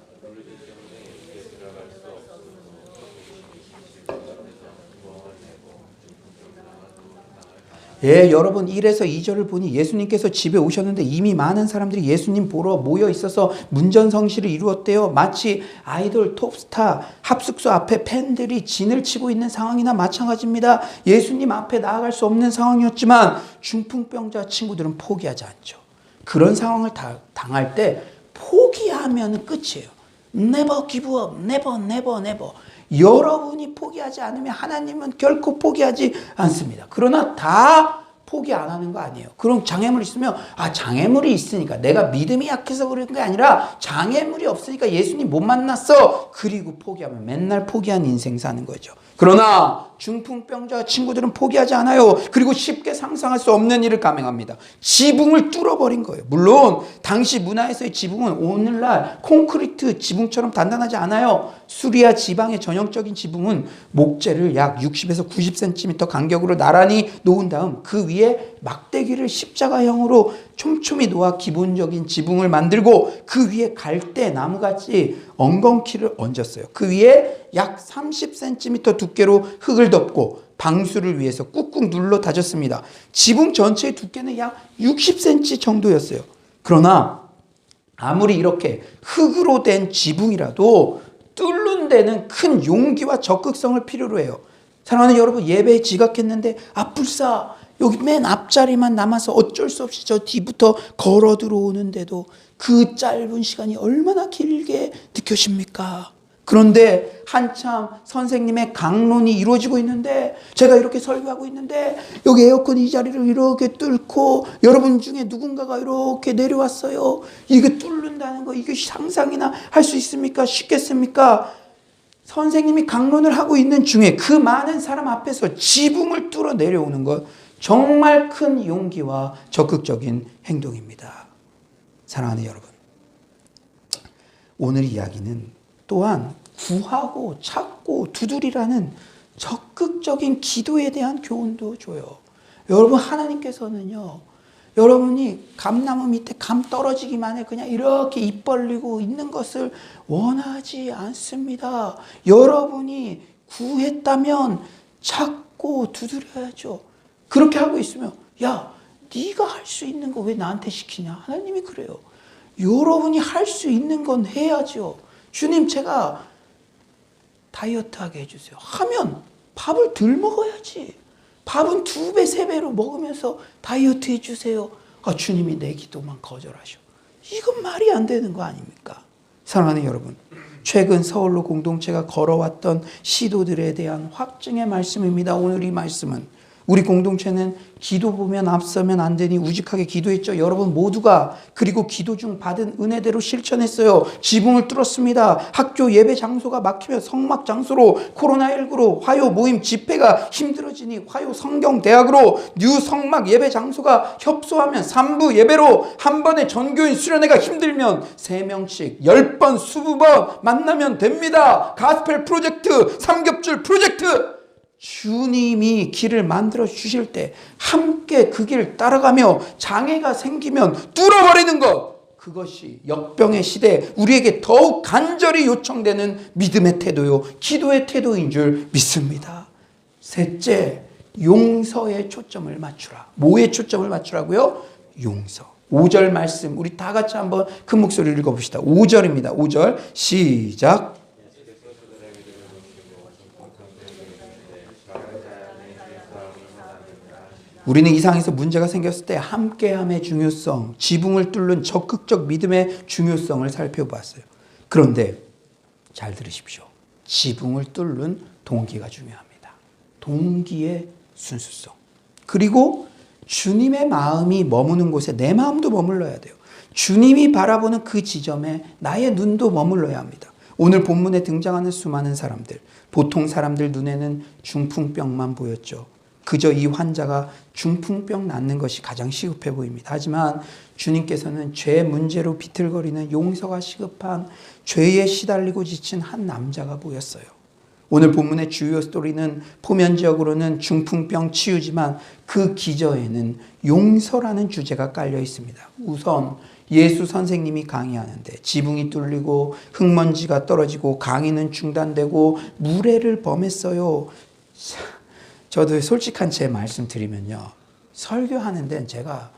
예, 여러분 1에서 2절을 보니 예수님께서 집에 오셨는데 이미 많은 사람들이 예수님 보러 모여 있어서 문전성시를 이루었대요. 마치 아이돌 톱스타 합숙소 앞에 팬들이 진을 치고 있는 상황이나 마찬가지입니다. 예수님 앞에 나아갈 수 없는 상황이었지만 중풍병자 친구들은 포기하지 않죠. 그런 상황을 당할 때 포기하면 끝이에요. Never give up, never, never, never. 여러분이 포기하지 않으면 하나님은 결코 포기하지 않습니다. 그러나 다 포기 안 하는 거 아니에요. 그럼 장애물이 있으면 장애물이 있으니까 내가 믿음이 약해서 그런 게 아니라 장애물이 없으니까 예수님 못 만났어. 그리고 포기하면 맨날 포기한 인생 사는 거죠. 그러나 중풍병자 친구들은 포기하지 않아요. 그리고 쉽게 상상할 수 없는 일을 감행합니다. 지붕을 뚫어버린 거예요. 물론 당시 문화에서의 지붕은 오늘날 콘크리트 지붕처럼 단단하지 않아요. 수리아 지방의 전형적인 지붕은 목재를 약 60에서 90cm 간격으로 나란히 놓은 다음 그 위에 막대기를 십자가형으로 촘촘히 놓아 기본적인 지붕을 만들고 그 위에 갈대 나무같이 엉겅퀴를 얹었어요. 그 위에 약 30cm 두께로 흙을 덮고 방수를 위해서 꾹꾹 눌러 다졌습니다. 지붕 전체의 두께는 약 60cm 정도였어요. 그러나 아무리 이렇게 흙으로 된 지붕이라도 뚫는 데는 큰 용기와 적극성을 필요로 해요. 사랑하는 여러분, 예배에 지각했는데 불사 여기 맨 앞자리만 남아서 어쩔 수 없이 저 뒤부터 걸어 들어오는데도 그 짧은 시간이 얼마나 길게 느껴집니까? 그런데 한참 선생님의 강론이 이루어지고 있는데 제가 이렇게 설교하고 있는데 여기 에어컨 이 자리를 이렇게 뚫고 여러분 중에 누군가가 이렇게 내려왔어요. 이게 뚫는다는 거 이게 상상이나 할 수 있습니까? 쉽겠습니까? 선생님이 강론을 하고 있는 중에 그 많은 사람 앞에서 지붕을 뚫어 내려오는 것 정말 큰 용기와 적극적인 행동입니다. 사랑하는 여러분, 오늘 이야기는 또한 구하고 찾고 두드리라는 적극적인 기도에 대한 교훈도 줘요. 여러분, 하나님께서는요, 여러분이 감나무 밑에 감 떨어지기만 해 그냥 이렇게 입 벌리고 있는 것을 원하지 않습니다. 여러분이 구했다면 찾고 두드려야죠. 그렇게 하고 있으면 네가 할 수 있는 거 왜 나한테 시키냐? 하나님이 그래요. 여러분이 할 수 있는 건 해야죠. 주님, 제가 다이어트하게 해주세요. 하면 밥을 덜 먹어야지. 밥은 2배, 3배로 먹으면서 다이어트 해주세요. 주님이 내 기도만 거절하셔. 이건 말이 안 되는 거 아닙니까? 사랑하는 여러분, 최근 서울로 공동체가 걸어왔던 시도들에 대한 확증의 말씀입니다. 오늘 이 말씀은 우리 공동체는 기도 보면 앞서면 안 되니 우직하게 기도했죠. 여러분 모두가. 그리고 기도 중 받은 은혜대로 실천했어요. 지붕을 뚫었습니다. 학교 예배 장소가 막히며 성막 장소로, 코로나19로 화요 모임 집회가 힘들어지니 화요 성경대학으로, 뉴 성막 예배 장소가 협소하면 3부 예배로, 한 번에 전교인 수련회가 힘들면 3명씩 10번 20번 만나면 됩니다. 가스펠 프로젝트, 삼겹줄 프로젝트. 주님이 길을 만들어 주실 때 함께 그 길 따라가며 장애가 생기면 뚫어버리는 것, 그것이 역병의 시대에 우리에게 더욱 간절히 요청되는 믿음의 태도요, 기도의 태도인 줄 믿습니다. 셋째, 용서에 초점을 맞추라. 뭐에 초점을 맞추라고요? 용서. 5절 말씀 우리 다 같이 한번 큰 목소리를 읽어봅시다. 5절입니다. 5절 시작. 우리는 이 상황에서 문제가 생겼을 때 함께함의 중요성, 지붕을 뚫는 적극적 믿음의 중요성을 살펴봤어요. 그런데 잘 들으십시오. 지붕을 뚫는 동기가 중요합니다. 동기의 순수성. 그리고 주님의 마음이 머무는 곳에 내 마음도 머물러야 돼요. 주님이 바라보는 그 지점에 나의 눈도 머물러야 합니다. 오늘 본문에 등장하는 수많은 사람들, 보통 사람들 눈에는 중풍병만 보였죠. 그저 이 환자가 중풍병 낫는 것이 가장 시급해 보입니다. 하지만 주님께서는 죄 문제로 비틀거리는 용서가 시급한 죄에 시달리고 지친 한 남자가 보였어요. 오늘 본문의 주요 스토리는 포면적으로는 중풍병 치유지만 그 기저에는 용서라는 주제가 깔려 있습니다. 우선 예수 선생님이 강의하는데 지붕이 뚫리고 흙먼지가 떨어지고 강의는 중단되고 무례를 범했어요. 저도 솔직한 제 말씀 드리면요, 설교하는 데는 제가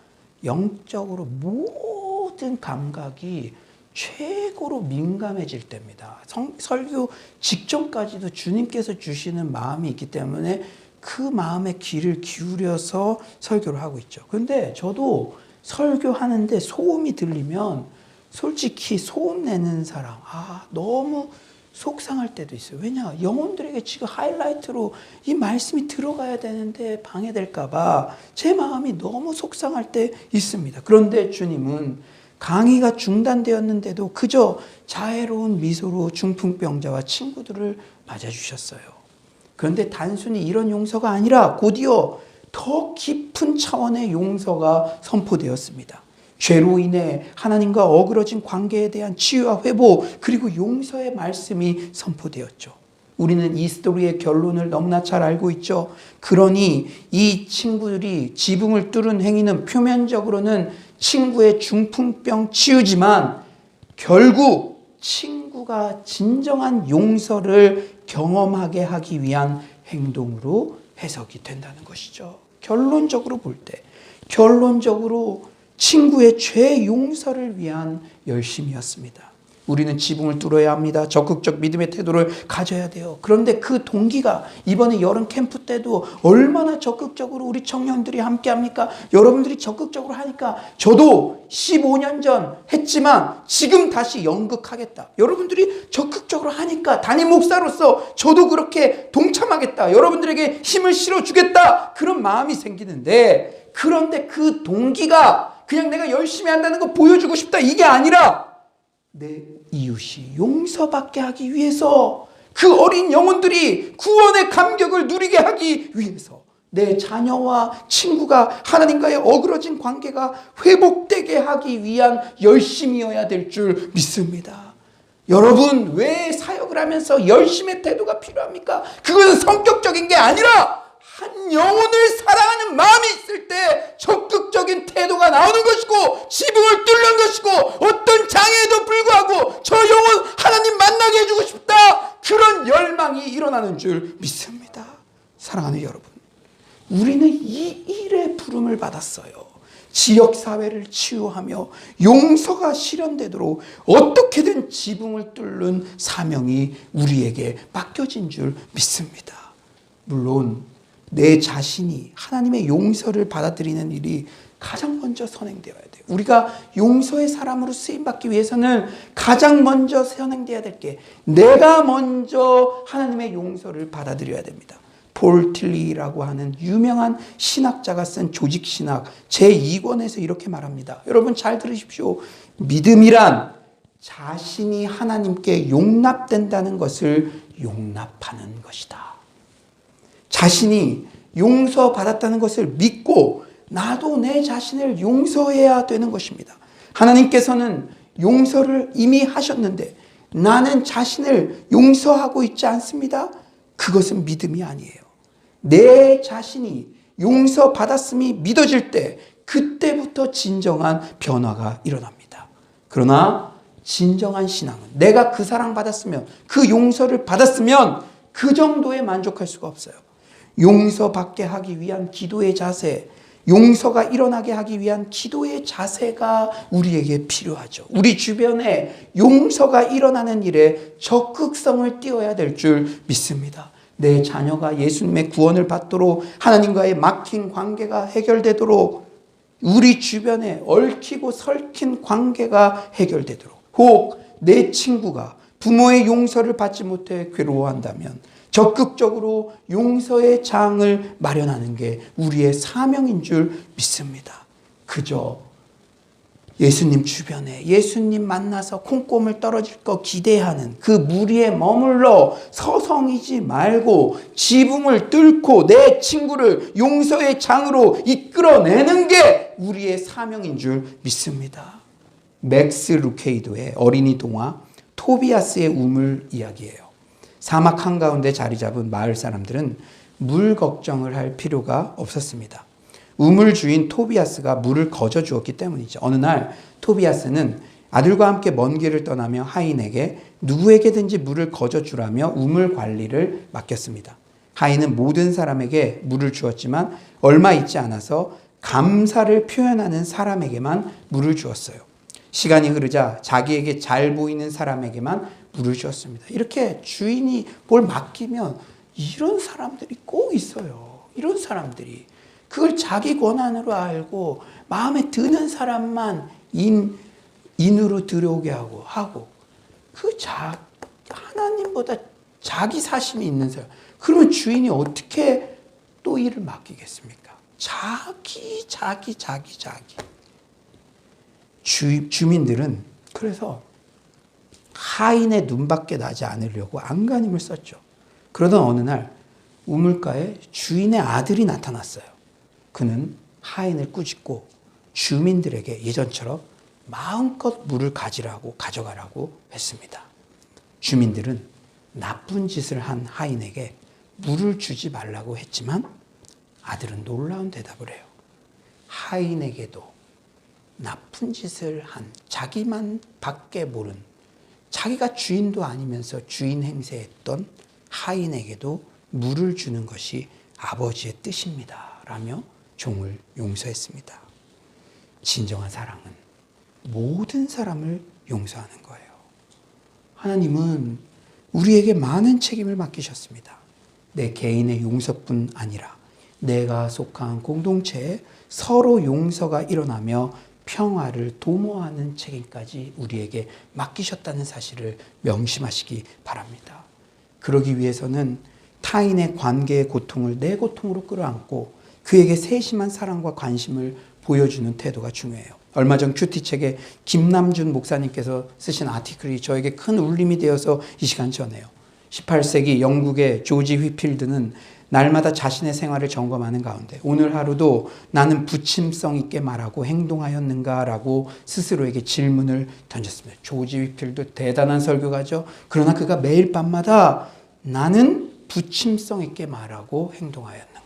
영적으로 모든 감각이 최고로 민감해질 때입니다. 설교 직전까지도 주님께서 주시는 마음이 있기 때문에 그 마음에 귀를 기울여서 설교를 하고 있죠. 그런데 저도 설교하는데 소음이 들리면 솔직히 소음 내는 사람, 너무 속상할 때도 있어요. 왜냐? 영혼들에게 지금 하이라이트로 이 말씀이 들어가야 되는데 방해될까봐 제 마음이 너무 속상할 때 있습니다. 그런데 주님은 강의가 중단되었는데도 그저 자애로운 미소로 중풍병자와 친구들을 맞아주셨어요. 그런데 단순히 이런 용서가 아니라 곧이어 더 깊은 차원의 용서가 선포되었습니다. 죄로 인해 하나님과 어그러진 관계에 대한 치유와 회복, 그리고 용서의 말씀이 선포되었죠. 우리는 이 스토리의 결론을 너무나 잘 알고 있죠. 그러니 이 친구들이 지붕을 뚫은 행위는 표면적으로는 친구의 중풍병 치유지만 결국 친구가 진정한 용서를 경험하게 하기 위한 행동으로 해석이 된다는 것이죠. 결론적으로 볼 때, 결론적으로 친구의 죄 용서를 위한 열심이었습니다. 우리는 지붕을 뚫어야 합니다. 적극적 믿음의 태도를 가져야 돼요. 그런데 그 동기가 이번에 여름 캠프 때도 얼마나 적극적으로 우리 청년들이 함께 합니까? 여러분들이 적극적으로 하니까 저도 15년 전 했지만 지금 다시 연극하겠다. 여러분들이 적극적으로 하니까 담임 목사로서 저도 그렇게 동참하겠다. 여러분들에게 힘을 실어주겠다. 그런 마음이 생기는데, 그런데 그 동기가 그냥 내가 열심히 한다는 거 보여주고 싶다, 이게 아니라 내 이웃이 용서받게 하기 위해서, 그 어린 영혼들이 구원의 감격을 누리게 하기 위해서, 내 자녀와 친구가 하나님과의 어그러진 관계가 회복되게 하기 위한 열심이어야 될 줄 믿습니다. 여러분, 왜 사역을 하면서 열심의 태도가 필요합니까? 그것은 성격적인 게 아니라 한 영혼을 사랑하는 마음이 있을 때 적극적인 태도가 나오는 것이고, 지붕을 뚫는 것이고, 어떤 장애에도 불구하고 저 영혼 하나님 만나게 해주고 싶다, 그런 열망이 일어나는 줄 믿습니다. 사랑하는 여러분, 우리는 이 일의 부름을 받았어요. 지역사회를 치유하며 용서가 실현되도록 어떻게든 지붕을 뚫는 사명이 우리에게 맡겨진 줄 믿습니다. 물론 내 자신이 하나님의 용서를 받아들이는 일이 가장 먼저 선행되어야 돼요. 우리가 용서의 사람으로 쓰임받기 위해서는 가장 먼저 선행되어야 될 게, 내가 먼저 하나님의 용서를 받아들여야 됩니다. 폴 틸리라고 하는 유명한 신학자가 쓴 조직신학 제2권에서 이렇게 말합니다. 여러분 잘 들으십시오. 믿음이란 자신이 하나님께 용납된다는 것을 용납하는 것이다. 자신이 용서받았다는 것을 믿고 나도 내 자신을 용서해야 되는 것입니다. 하나님께서는 용서를 이미 하셨는데 나는 자신을 용서하고 있지 않습니다. 그것은 믿음이 아니에요. 내 자신이 용서받았음이 믿어질 때 그때부터 진정한 변화가 일어납니다. 그러나 진정한 신앙은 내가 그 사랑받았으면, 그 용서를 받았으면 그 정도에 만족할 수가 없어요. 용서받게 하기 위한 기도의 자세, 용서가 일어나게 하기 위한 기도의 자세가 우리에게 필요하죠. 우리 주변에 용서가 일어나는 일에 적극성을 띄워야 될 줄 믿습니다. 내 자녀가 예수님의 구원을 받도록, 하나님과의 막힌 관계가 해결되도록, 우리 주변에 얽히고 설킨 관계가 해결되도록, 혹 내 친구가 부모의 용서를 받지 못해 괴로워한다면 적극적으로 용서의 장을 마련하는 게 우리의 사명인 줄 믿습니다. 그저 예수님 주변에 예수님 만나서 콩고물 떨어질 거 기대하는 그 무리에 머물러 서성이지 말고 지붕을 뚫고 내 친구를 용서의 장으로 이끌어내는 게 우리의 사명인 줄 믿습니다. 맥스 루케이도의 어린이 동화 토비아스의 우물 이야기예요. 사막 한가운데 자리 잡은 마을 사람들은 물 걱정을 할 필요가 없었습니다. 우물 주인 토비아스가 물을 거저 주었기 때문이죠. 어느 날 토비아스는 아들과 함께 먼 길을 떠나며 하인에게 누구에게든지 물을 거저 주라며 우물 관리를 맡겼습니다. 하인은 모든 사람에게 물을 주었지만 얼마 있지 않아서 감사를 표현하는 사람에게만 물을 주었어요. 시간이 흐르자 자기에게 잘 보이는 사람에게만 물을 주었습니다. 이렇게 주인이 뭘 맡기면 이런 사람들이 꼭 있어요. 이런 사람들이. 그걸 자기 권한으로 알고 마음에 드는 사람만 인으로 들어오게 하고 하나님보다 자기 사심이 있는 사람. 그러면 주인이 어떻게 또 일을 맡기겠습니까? 자기. 주민들은 그래서 하인의 눈밖에 나지 않으려고 안간힘을 썼죠. 그러던 어느 날 우물가에 주인의 아들이 나타났어요. 그는 하인을 꾸짖고 주민들에게 예전처럼 마음껏 물을 가져가라고 했습니다. 주민들은 나쁜 짓을 한 하인에게 물을 주지 말라고 했지만 아들은 놀라운 대답을 해요. 하인에게도 나쁜 짓을 한 자기만 밖에 모른 자기가 주인도 아니면서 주인 행세했던 하인에게도 물을 주는 것이 아버지의 뜻입니다. 라며 종을 용서했습니다. 진정한 사랑은 모든 사람을 용서하는 거예요. 하나님은 우리에게 많은 책임을 맡기셨습니다. 내 개인의 용서뿐 아니라 내가 속한 공동체에 서로 용서가 일어나며 평화를 도모하는 책임까지 우리에게 맡기셨다는 사실을 명심하시기 바랍니다. 그러기 위해서는 타인의 관계의 고통을 내 고통으로 끌어안고 그에게 세심한 사랑과 관심을 보여주는 태도가 중요해요. 얼마 전 큐티책에 김남준 목사님께서 쓰신 아티클이 저에게 큰 울림이 되어서 이 시간 전해요. 18세기 영국의 조지 휘필드는 날마다 자신의 생활을 점검하는 가운데 오늘 하루도 나는 부침성 있게 말하고 행동하였는가라고 스스로에게 질문을 던졌습니다. 조지 휘필드 대단한 설교가죠. 그러나 그가 매일 밤마다 나는 부침성 있게 말하고 행동하였는가.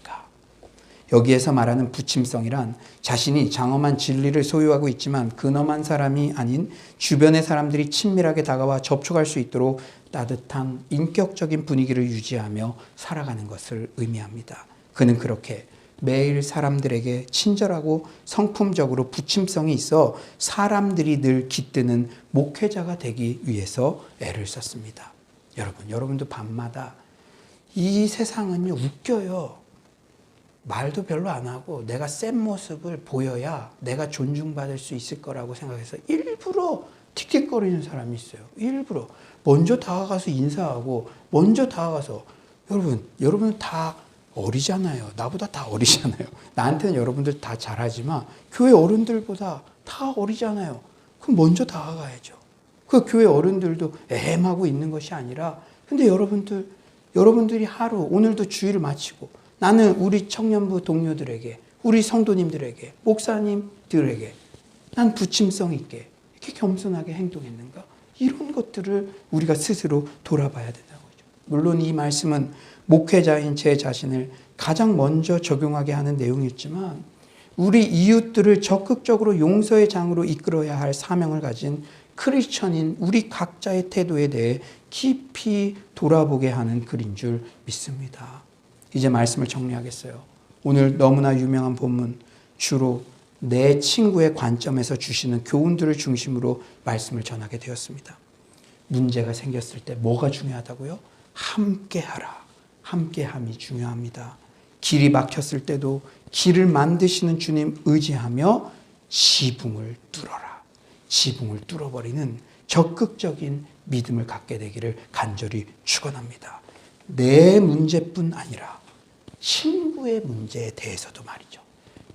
여기에서 말하는 부침성이란 자신이 장엄한 진리를 소유하고 있지만 근엄한 사람이 아닌 주변의 사람들이 친밀하게 다가와 접촉할 수 있도록 따뜻한 인격적인 분위기를 유지하며 살아가는 것을 의미합니다. 그는 그렇게 매일 사람들에게 친절하고 성품적으로 부침성이 있어 사람들이 늘 깃드는 목회자가 되기 위해서 애를 썼습니다. 여러분도 밤마다 이 세상은요 웃겨요. 말도 별로 안 하고 내가 센 모습을 보여야 내가 존중받을 수 있을 거라고 생각해서 일부러 틱틱거리는 사람이 있어요. 일부러 먼저 다가가서 인사하고 먼저 다가가서 여러분 다 어리잖아요. 나보다 다 어리잖아요. 나한테는 여러분들 다 잘하지만 교회 어른들보다 다 어리잖아요. 그럼 먼저 다가가야죠. 그 교회 어른들도 애매하고 있는 것이 아니라 근데 여러분들이 하루 오늘도 주일을 마치고 나는 우리 청년부 동료들에게 우리 성도님들에게 목사님들에게 난 부침성 있게 이렇게 겸손하게 행동했는가? 이런 것들을 우리가 스스로 돌아봐야 된다는 거죠. 물론 이 말씀은 목회자인 제 자신을 가장 먼저 적용하게 하는 내용이었지만 우리 이웃들을 적극적으로 용서의 장으로 이끌어야 할 사명을 가진 크리스천인 우리 각자의 태도에 대해 깊이 돌아보게 하는 글인 줄 믿습니다. 이제 말씀을 정리하겠어요. 오늘 너무나 유명한 본문 주로 내 친구의 관점에서 주시는 교훈들을 중심으로 말씀을 전하게 되었습니다. 문제가 생겼을 때 뭐가 중요하다고요? 함께하라. 함께함이 중요합니다. 길이 막혔을 때도 길을 만드시는 주님 의지하며 지붕을 뚫어라. 지붕을 뚫어버리는 적극적인 믿음을 갖게 되기를 간절히 축원합니다. 내 문제뿐 아니라 친구의 문제에 대해서도 말이죠.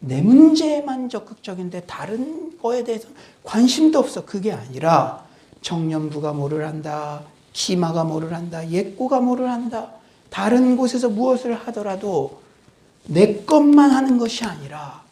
내 문제에만 적극적인데 다른 거에 대해서 관심도 없어. 그게 아니라 청년부가 뭐를 한다, 기마가 뭐를 한다, 예꼬가 뭐를 한다, 다른 곳에서 무엇을 하더라도 내 것만 하는 것이 아니라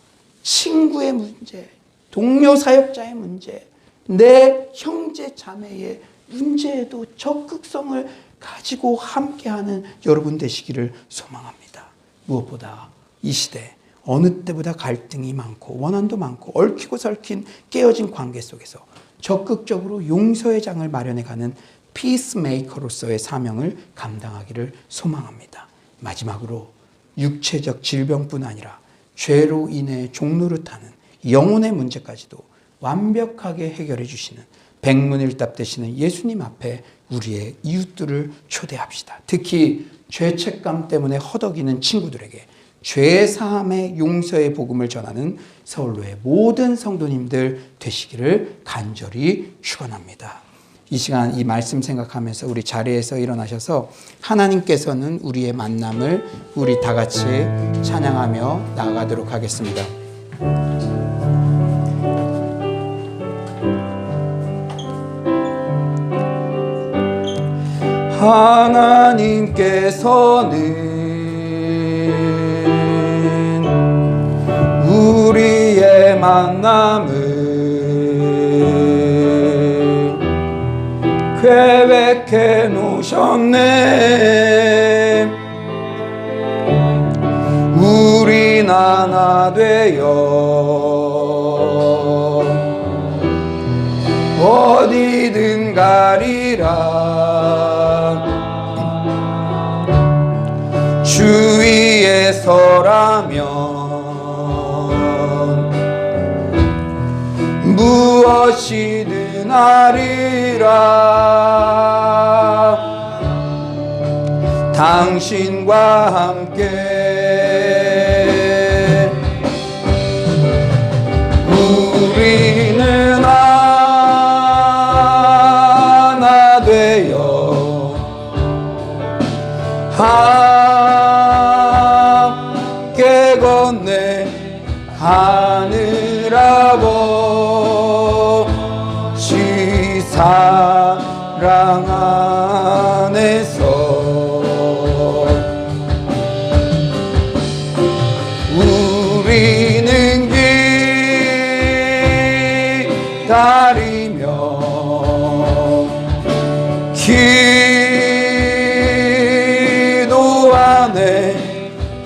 친구의 문제, 동료 사역자의 문제, 내 형제 자매의 문제에도 적극성을 가지고 함께하는 여러분 되시기를 소망합니다. 무엇보다 이 시대 어느 때보다 갈등이 많고 원한도 많고 얽히고 설킨 깨어진 관계 속에서 적극적으로 용서의 장을 마련해가는 피스메이커로서의 사명을 감당하기를 소망합니다. 마지막으로 육체적 질병뿐 아니라 죄로 인해 종노릇하는 영혼의 문제까지도 완벽하게 해결해 주시는 백문일답 되시는 예수님 앞에 우리의 이웃들을 초대합시다. 특히 죄책감 때문에 허덕이는 친구들에게 죄사함의 용서의 복음을 전하는 서울로의 모든 성도님들 되시기를 간절히 축원합니다. 이 시간 이 말씀 생각하면서 우리 자리에서 일어나셔서 하나님께서는 우리의 만남을 우리 다 같이 찬양하며 나아가도록 하겠습니다. 하나님께서는 우리의 만남을 계획해 놓으셨네. 우린 하나 되어 어디든 가리라. 주위에 서라면 무엇이든 하리라. 당신과 함께 우리는 하나 되어 함께 건네 하늘 아버지 사랑 안에서 우리는 기다리며 기도하네.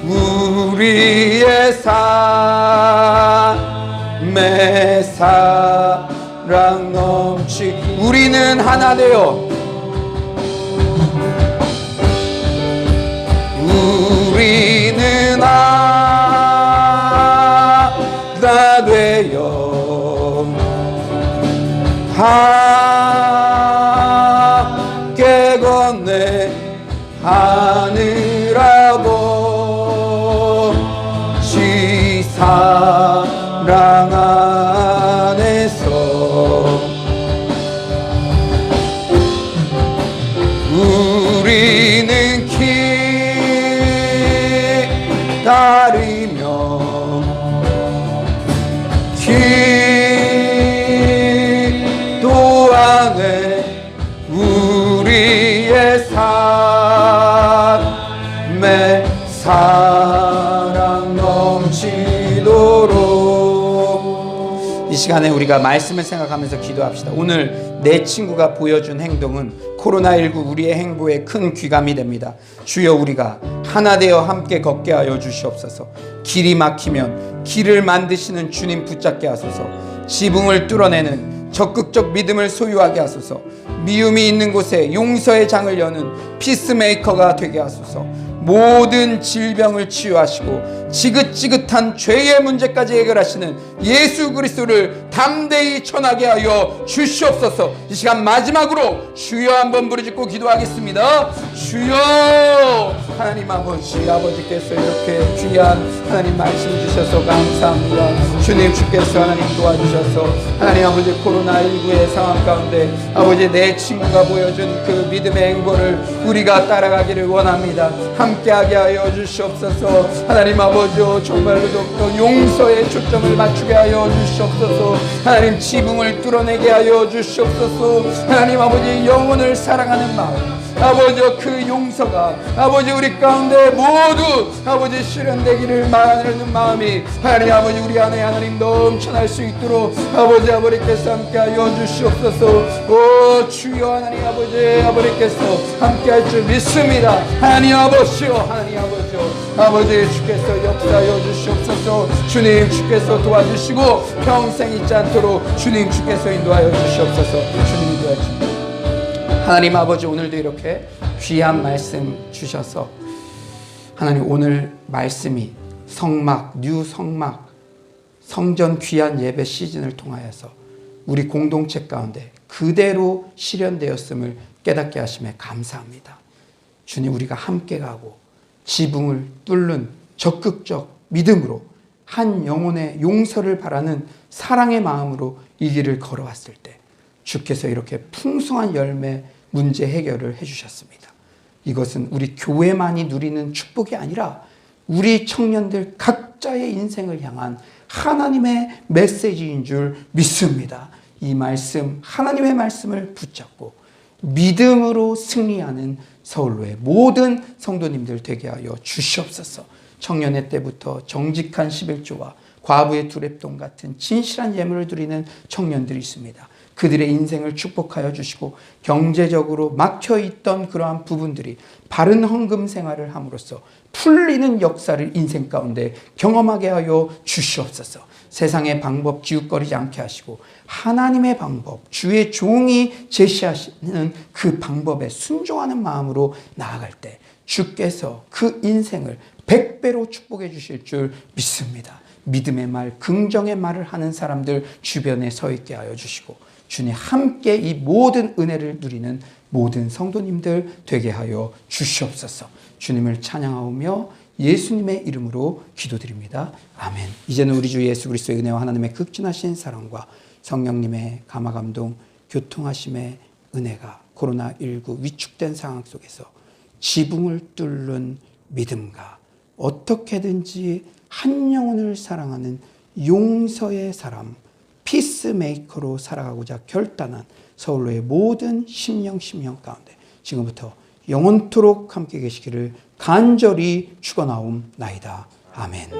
우리의 삶에 사랑 넘치. 우리는 하나 되어 우리는 하나 되어 함께 건네 하늘 아버지 사랑 안에서 우리는 기다리며 기도하네. 우리의 삶에 사랑 넘치도록. 이 시간에 우리가 말씀을 생각하면서 기도합시다. 오늘 내 친구가 보여준 행동은 코로나19 우리의 행보에 큰 귀감이 됩니다. 주여, 우리가 하나 되어 함께 걷게 하여 주시옵소서. 길이 막히면 길을 만드시는 주님 붙잡게 하소서. 지붕을 뚫어내는 적극적 믿음을 소유하게 하소서. 미움이 있는 곳에 용서의 장을 여는 피스메이커가 되게 하소서. 모든 질병을 치유하시고 지긋지긋한 죄의 문제까지 해결하시는 예수 그리스도를 담대히 전하게 하여 주시옵소서. 이 시간 마지막으로 주여 한번 부르짖고 기도하겠습니다. 주여. 하나님 아버지께서 이렇게 귀한 하나님 말씀 주셔서 감사합니다. 주님, 주께서 하나님 도와주셔서 하나님 아버지 코로나19의 상황 가운데 아버지 내 친구가 보여준 그 믿음의 행보를 우리가 따라가기를 원합니다. 함께하게 하여 주시옵소서. 하나님 아버지 아버지 정말로 더욱더 용서에 초점을 맞추게 하여 주시옵소서. 하나님 지붕을 뚫어내게 하여 주시옵소서. 하나님 아버지 영혼을 사랑하는 마음, 아버지 그 용서가 아버지 우리 가운데 모두 아버지 실현되기를 바라는 마음이 하나님 아버지 우리 안에 하나님 넘쳐날 수 있도록 아버지께서 함께하여 주시옵소서. 오 주여 하나님 아버지께서 함께할 줄 믿습니다. 하나님 아버지요, 하나님 아버지 주께서 역사하여 주시옵소서. 주님 주께서 도와주시고 평생 잊지 않도록 주님 주께서 인도하여 주시옵소서. 주님 인도하여 주시옵소서. 하나님 아버지 오늘도 이렇게 귀한 말씀 주셔서 하나님 오늘 말씀이 성막, 뉴 성막, 성전 귀한 예배 시즌을 통하여서 우리 공동체 가운데 그대로 실현되었음을 깨닫게 하심에 감사합니다. 주님 우리가 함께 가고 지붕을 뚫는 적극적 믿음으로 한 영혼의 용서를 바라는 사랑의 마음으로 이 길을 걸어왔을 때 주께서 이렇게 풍성한 열매 문제 해결을 해주셨습니다. 이것은 우리 교회만이 누리는 축복이 아니라 우리 청년들 각자의 인생을 향한 하나님의 메시지인 줄 믿습니다. 이 말씀, 하나님의 말씀을 붙잡고 믿음으로 승리하는 서울로의 모든 성도님들 되게 하여 주시옵소서. 청년의 때부터 정직한 11조와 과부의 두랩돈 같은 진실한 예물을 드리는 청년들이 있습니다. 그들의 인생을 축복하여 주시고 경제적으로 막혀있던 그러한 부분들이 바른 헌금 생활을 함으로써 풀리는 역사를 인생 가운데 경험하게 하여 주시옵소서. 세상의 방법 기웃거리지 않게 하시고 하나님의 방법, 주의 종이 제시하시는 그 방법에 순종하는 마음으로 나아갈 때 주께서 그 인생을 100배로 축복해 주실 줄 믿습니다. 믿음의 말, 긍정의 말을 하는 사람들 주변에 서 있게 하여 주시고 주님 함께 이 모든 은혜를 누리는 모든 성도님들 되게 하여 주시옵소서. 주님을 찬양하오며 예수님의 이름으로 기도드립니다. 아멘. 이제는 우리 주 예수 그리스도의 은혜와 하나님의 극진하신 사랑과 성령님의 감화감동 교통하심의 은혜가 코로나19 위축된 상황 속에서 지붕을 뚫는 믿음과 어떻게든지 한 영혼을 사랑하는 용서의 사람, 피스메이커로 살아가고자 결단한 서울로의 모든 심령 가운데 지금부터 영원토록 함께 계시기를 간절히 축원하옵나이다. 아멘.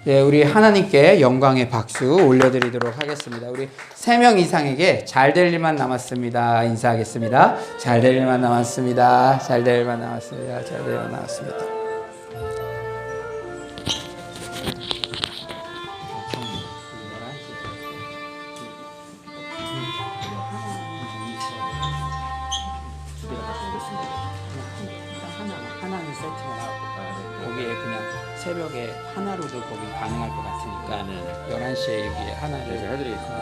네, 우리 하나님께 영광의 박수 올려드리도록 하겠습니다. 우리 3명 이상에게 잘 될 일만 남았습니다. 인사하겠습니다. 잘 될 일만 남았습니다. 잘 될 일만 남았습니다. 잘 될 일만 남았습니다. 하나는 세팅을 하고 거기에 그냥 새벽에 하나로도 거기 가능할 것 같으니까 11시에 여기에 하나를 해드리겠습니다.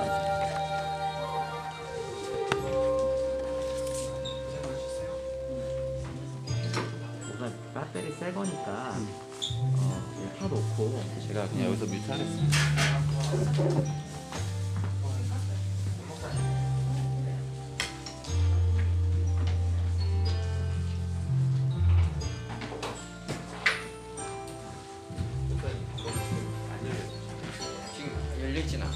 우선 배터리 새 거니까 그냥 켜놓고 제가 그냥 여기서 뮤트하겠습니다. 열리진 않아.